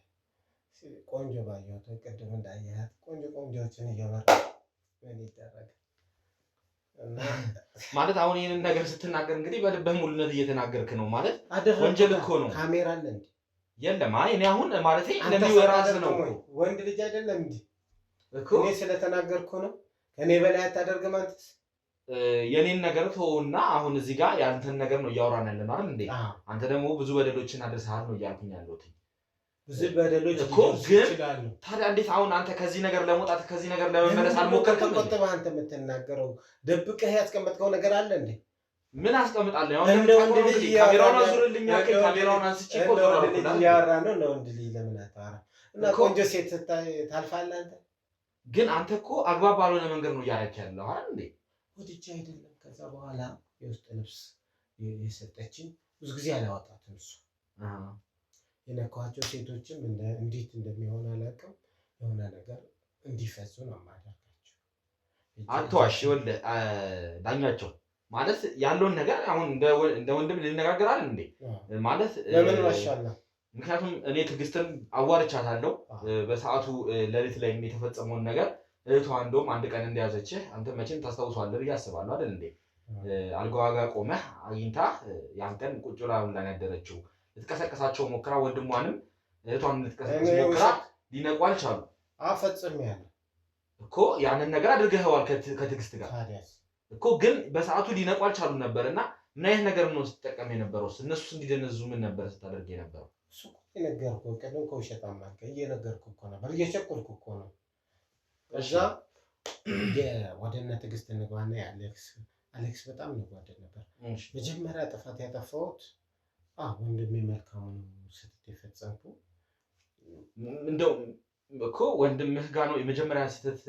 ቆንጆ ባየሁ ቅድም እንዳየሃት ቆንጆዎችን እየመራ ምን ይደረግ ማለት አሁን ይህንን ነገር ስትናገር እንግዲህ በልበህ ሙሉነት እየተናገርክ ነው ማለት ወንጀል እኮ ነው። ካሜራ አለ እንዴ? የለም። አይ እኔ አሁን ማለት ለምን ራስ ነው ወንድ ልጅ አይደለም እንዴ እኮ እኔ ስለተናገርኩ ነው። ከኔ በላይ አታደርግም አንተስ። የኔን ነገር ተውና አሁን እዚህ ጋር ያንተን ነገር ነው እያወራን ያለነው አይደል እንዴ? አንተ ደግሞ ብዙ በደሎችን አድርሰሃል ነው እያልኩኝ ያለሁት። ብዙ በደሎች እኮ ግን ታዲያ እንዴት አሁን አንተ ከዚህ ነገር ለመውጣት ከዚህ ነገር ለመመለስ አልሞከርክም? ተቆጥበህ አንተ የምትናገረው ደብቀህ ያስቀመጥከው ነገር አለ እንዴ? ምን አስቀምጣለሁ? ያው እንደምታውቀው ካሜራውን አዙርልኝ ያልከኝ ካሜራውን አንስቼ እኮ ያወራ ነው ነው እንዴ? ለምን አታወራ? እና ቆንጆ ሴት ታልፋለህ አንተ። ግን አንተ እኮ አግባብ ባልሆነ መንገድ ነው እያደረክ ያለው አይደል እንዴ? ወድጄ አይደለም። ከዛ በኋላ የውስጥ ልብስ የሰጠችኝ ብዙ ጊዜ አላወጣትም እሱ። የነካኋቸው ሴቶችም እንዴት እንደሚሆን አላውቅም። የሆነ ነገር እንዲፈሱ ነው የማደርጋቸው። አትዋሽ። ይኸውልህ ዳኛቸው ማለት ያለውን ነገር አሁን እንደ ወንድም ልንነጋገራለን እንዴ? ማለት ለምን ዋሻለሁ? ምክንያቱም እኔ ትዕግስትን አዋርቻታለሁ በሰዓቱ ሌሊት ላይ የተፈጸመውን ነገር። እህቷ እንደውም አንድ ቀን እንደያዘችህ አንተ መቼም ታስታውሷለህ ብዬ አስባለሁ አይደል እንዴ? አልጋዋ ጋር ቆመህ አግኝታ ያን ቀን ቁጭ ብላ ብላን ያደረችው ልትቀሰቀሳቸው ሞክራ፣ ወንድሟንም እህቷን ልትቀሰቀስ ሞክራ ሊነቁ አልቻሉም። ፈጽሜያለሁ እኮ ያንን ነገር አድርገኸዋል ከትዕግስት ጋር እኮ። ግን በሰዓቱ ሊነቁ አልቻሉም ነበር እና ምን አይነት ነገር ነው ስትጠቀም የነበረው? እነሱ እንዲደነዙ ምን ነበር ስታደርግ የነበረው? እሱ የነገርኩህ ቅድም ከውሸት አማካ እየነገርኩህ እኮ ነበር፣ እየቸኮልኩህ እኮ ነው። እዛ ወደ እነ ትዕግስት እንግባና አሌክስ በጣም እንጓደድ ነበር። መጀመሪያ ጥፋት ያጠፋሁት ወንድሜ መልካሙን ስህተት የፈጸምኩ እንደው እኮ ወንድምህ ጋር ነው የመጀመሪያ ስህተት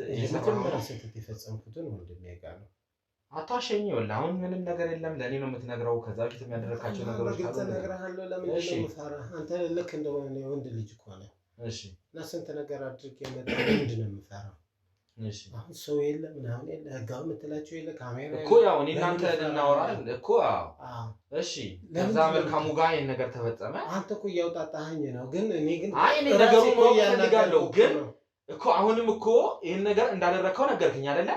የፈጸምኩትን ወንድሜ ጋር ነው። አታሸኝ። ይኸውልህ አሁን ምንም ነገር የለም፣ ለእኔ ነው የምትነግረው። ከዛ በፊት የሚያደርጋቸው ነገሮች ካሉ እነግርሃለሁ። ለምንድን ነው የምፈራህ? አንተ ልክ እንደ ወንድ ልጅ እኮ ነህ። እና ስንት ነገር አድርጌ የመጣሁ ምንድን ነው የምፈራው? አሁን ሰው የለ ምናምን የለ ህጋዊ የምትላቸው የለ ካሜራ እኮ ያው እኔ እናንተ ልናወራ እኮ እሺ። ከዛ መልካሙ ጋር ይሄን ነገር ተፈጸመ። አንተ እኮ እያውጣጣኸኝ ነው። ግን እኔ ነገሩ ነው እፈልጋለሁ። ግን እኮ አሁንም እኮ ይሄን ነገር እንዳደረግከው ነገርከኝ አይደለ?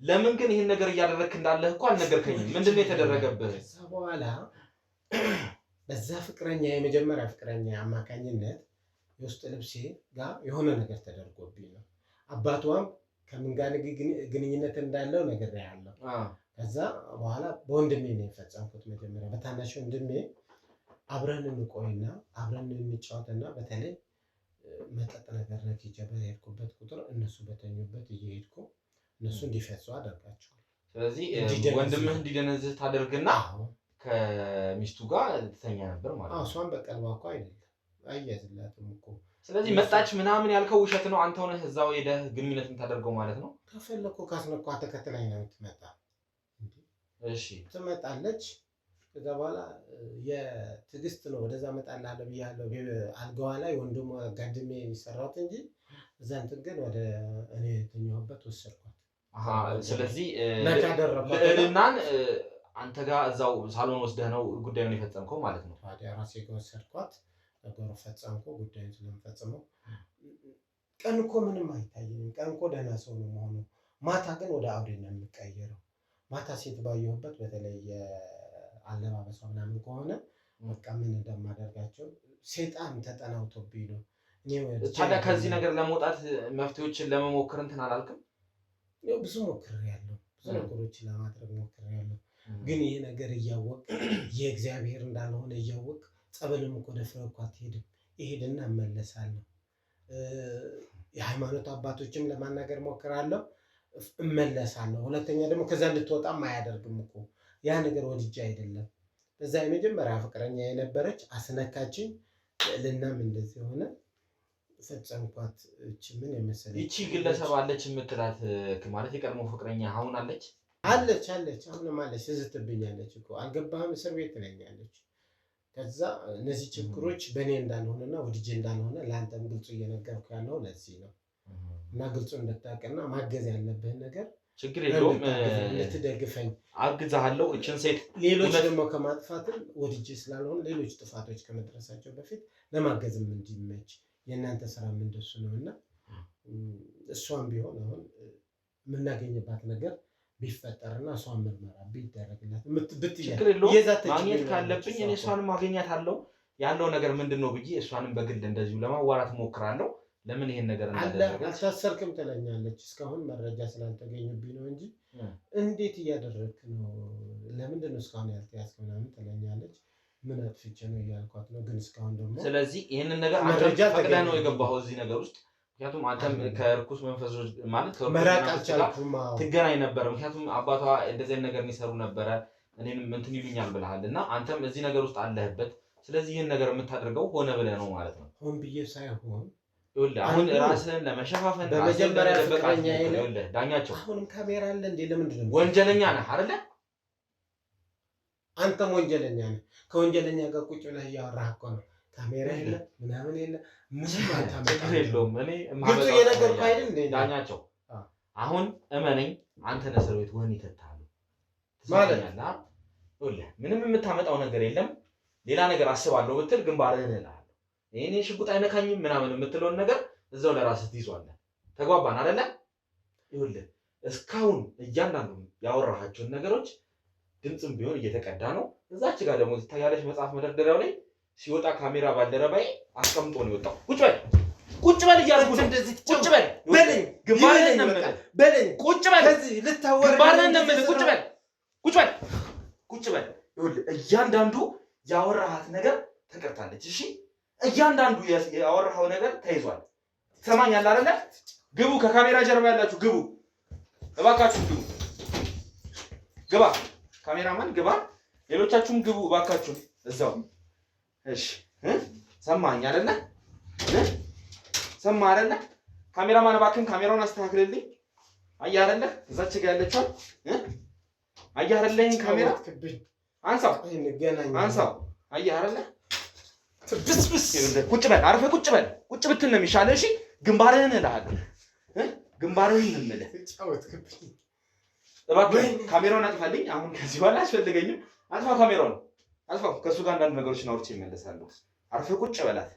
ለምን ግን ይሄን ነገር እያደረግክ እንዳለህ እኮ አልነገርከኝም። ምንድን ነው የተደረገብህ? ከዛ በኋላ በዛ ፍቅረኛ የመጀመሪያ ፍቅረኛ አማካኝነት የውስጥ ልብሴ ጋር የሆነ ነገር ተደርጎብኝ ነው። አባቷም ከምን ጋር ግንኙነት እንዳለው ነግሬሃለሁ። ከዛ በኋላ በወንድሜ ነው የፈጸምኩት። መጀመሪያ በታናሽ ወንድሜ አብረን እንቆይና አብረን እንጫወትና በተለይ መጠጥ ነገር ነክቼ በሄድኩበት ቁጥር እነሱ በተኙበት እየሄድኩ እነሱ እንዲፈሱ አደርጋቸዋል። ስለዚህ ወንድምህ እንዲደነዝህ ታደርግና ከሚስቱ ጋር ትተኛ ነበር ማለት ነው። እሷን በቀልቧ እኮ አይደለም አያዝላትም እኮ። ስለዚህ መጣች ምናምን ያልከው ውሸት ነው። አንተ ሆነህ እዛው ሄደህ ግንኙነት የምታደርገው ማለት ነው። ከፈለኩ ካስነኳ ተከትላኝ ነው የምትመጣ። እሺ ትመጣለች። ከዛ በኋላ የትዕግስት ነው ወደዛ እመጣልሃለሁ ብያለሁ። አልጋዋ ላይ ወንድሟ ጋድሜ የሚሰራው እንጂ እዛ እንትን ግን ወደ እኔ የተኛሁበት ወሰድኳት። ስለዚህ ልዕልናን አንተ ጋር እዛው ሳሎን ወስደህ ነው ጉዳዩን የፈጸምከው ማለት ነው። ታዲያ ራሴ ጋር ወሰድኳት፣ ነገሩ ፈጸምኩ። ጉዳዩን ስለምፈጽመው ቀን እኮ ምንም አይታየኝም። ቀን እኮ ደህና ሰው ነው የምሆነው። ማታ ግን ወደ አውሬ ነው የሚቀየረው። ማታ ሴት ባየሁበት በተለይ አለባበሷ ምናምን ከሆነ በቃ ምን እንደማደርጋቸው ሴጣን ተጠናውቶብኝ ነው። ታዲያ ከዚህ ነገር ለመውጣት መፍትሄዎችን ለመሞከር እንትን አላልክም? ብዙ ሞክሬያለሁ። ብዙ ነገሮችን ለማድረግ ሞክሬያለሁ። ግን ይሄ ነገር እያወቅ የእግዚአብሔር እንዳልሆነ እያወቅ ጸበልም እኮ ደፍረህ እኮ አትሄድም። ይሄድና እመለሳለሁ። የሃይማኖት አባቶችም ለማናገር ሞክራለሁ፣ እመለሳለሁ። ሁለተኛ ደግሞ ከዛ እንድትወጣም አያደርግም እኮ ያ ነገር ወድጄ አይደለም። በዛ የመጀመሪያ ፍቅረኛ የነበረች አስነካችኝ። ልዕልናም እንደዚህ ሆነ ፈጸምኳት። እቺ ምን የመሰለች እቺ ግለሰብ አለች የምትላት ማለት የቀድሞ ፍቅረኛ አሁን አለች አሁንም አለች። ትዝትብኛለች እኮ አልገባህም? እስር ቤት ትለኛለች። ከዛ እነዚህ ችግሮች በእኔ እንዳልሆነና ወድጄ እንዳልሆነ ለአንተም ግልጹ እየነገርኩ ያለው ለዚህ ነው። እና ግልጹ እንድታውቅና ማገዝ ያለብህን ነገር ችግር የለውም እንድትደግፈኝ አግዛሃለሁ። እችን ሴት ሌሎች ደግሞ ከማጥፋትም ወድጄ ስላልሆነ ሌሎች ጥፋቶች ከመድረሳቸው በፊት ለማገዝም እንዲመች የእናንተ ስራ እንደሱ ነው። እና እሷም ቢሆን አሁን የምናገኝባት ነገር ቢፈጠርና እሷን ምርመራ ቢደረግላት ችግር የለውም። ማግኘት ካለብኝ እኔ እሷንም አገኛታለሁ። ያለው ነገር ምንድን ነው ብዬ እሷንም በግል እንደዚሁ ለማዋራት ሞክራለሁ። ለምን ይሄን ነገር አልታሰርክም ትለኛለች። እስካሁን መረጃ ስላልተገኘብኝ ነው እንጂ እንዴት እያደረግክ ነው? ለምንድን ነው እስካሁን ያልተያዝክ ምናምን ትለኛለች። ምን አጥፍቼ ነው እያልኳት ነው። ግን እስካሁን ደግሞ ስለዚህ ይሄንን ነገር አንተ ፈቅደህ ነው የገባኸው እዚህ ነገር ውስጥ። ምክንያቱም አንተም ከርኩስ መንፈሶች ማለት መራቅ አልቻልኩም ትገናኝ ነበር። ምክንያቱም አባቷ እንደዚህ ነገር የሚሰሩ ነበረ እኔንም እንትን ይሉኛል ብለሃል እና አንተም እዚህ ነገር ውስጥ አለህበት። ስለዚህ ይህን ነገር የምታደርገው ሆነ ብለህ ነው ማለት ነው። ሆን ብዬ ሳይሆን አሁን ራስህን ለመሸፋፈን በመጀመሪያ ፍቅረኛ ዳኛቸው አሁንም ካሜራ አለ እንዴ? ለምንድን ነው ወንጀለኛ ነህ አይደለ? አንተም ወንጀለኛ ነህ። ከወንጀለኛ ጋር ቁጭ ብለህ እያወራህ እኮ ነው። ካሜራ የለ ምናምን የለ ምንም ችግር የለውም። እኔ ግልጹ የነገርኩ አይደል እንዴ? ዳኛቸው አሁን እመነኝ፣ አንተ እስር ቤት ወህኒ ተታለህ ማለት ምንም የምታመጣው ነገር የለም። ሌላ ነገር አስባለሁ ብትል ግንባርህን እልሃለሁ። እኔ ሽጉጥ አይነካኝም ምናምን የምትለውን ነገር እዛው ለራስህ ትይዟለህ። ተግባባን አይደለ? ይኸውልህ እስካሁን እያንዳንዱ ያወራሃቸውን ነገሮች ድምፅም ቢሆን እየተቀዳ ነው። እዛች ጋር ደግሞ ትታያለች መጽሐፍ መደርደሪያው ላይ ሲወጣ ካሜራ ባልደረባዬ አስቀምጦ ነው የወጣው። ቁጭ በል እያልኩ ነው። ቁጭ በል በለኝ፣ ግንባርህን ነው በለኝ። ቁጭ በል ከዚህ ልታወራ ግንባርህን ነው ቁጭ በል። ይኸውልህ እያንዳንዱ ያወራሃት ነገር ተቀርታለች። እሺ እያንዳንዱ ያወራኸው ነገር ተይዟል። ትሰማኛለህ አይደለ? ግቡ፣ ከካሜራ ጀርባ ያላችሁ ግቡ፣ እባካችሁ ግቡ። ግባ፣ ካሜራማን ግባ፣ ሌሎቻችሁም ግቡ እባካችሁ እዛው። እሺ ሰማኸኝ አይደለ? ሰማህ አይደለ? ካሜራማን እባክህን ካሜራውን አስተካክልልኝ። አየህ አይደለ? እዛች ጋር ያለችው አየህ አይደለ? ይሄን ካሜራ አንሳው፣ አየህ አይደለ? ቁጭ በል፣ አርፈህ ቁጭ በል። ቁጭ ብትል ነው የሚሻለው። እሺ ግንባርህን እልሃለሁ፣ ግንባርህን እምልህ። እባክህ ካሜራውን አጥፋልኝ። አሁን ከዚህ በኋላ አያስፈልገኝም። አጥፋው፣ ካሜራውን አጥፋው። ከእሱ ጋር አንዳንድ ነገሮችን አውርቼ እመለሳለሁ። አርፈህ ቁጭ በላት።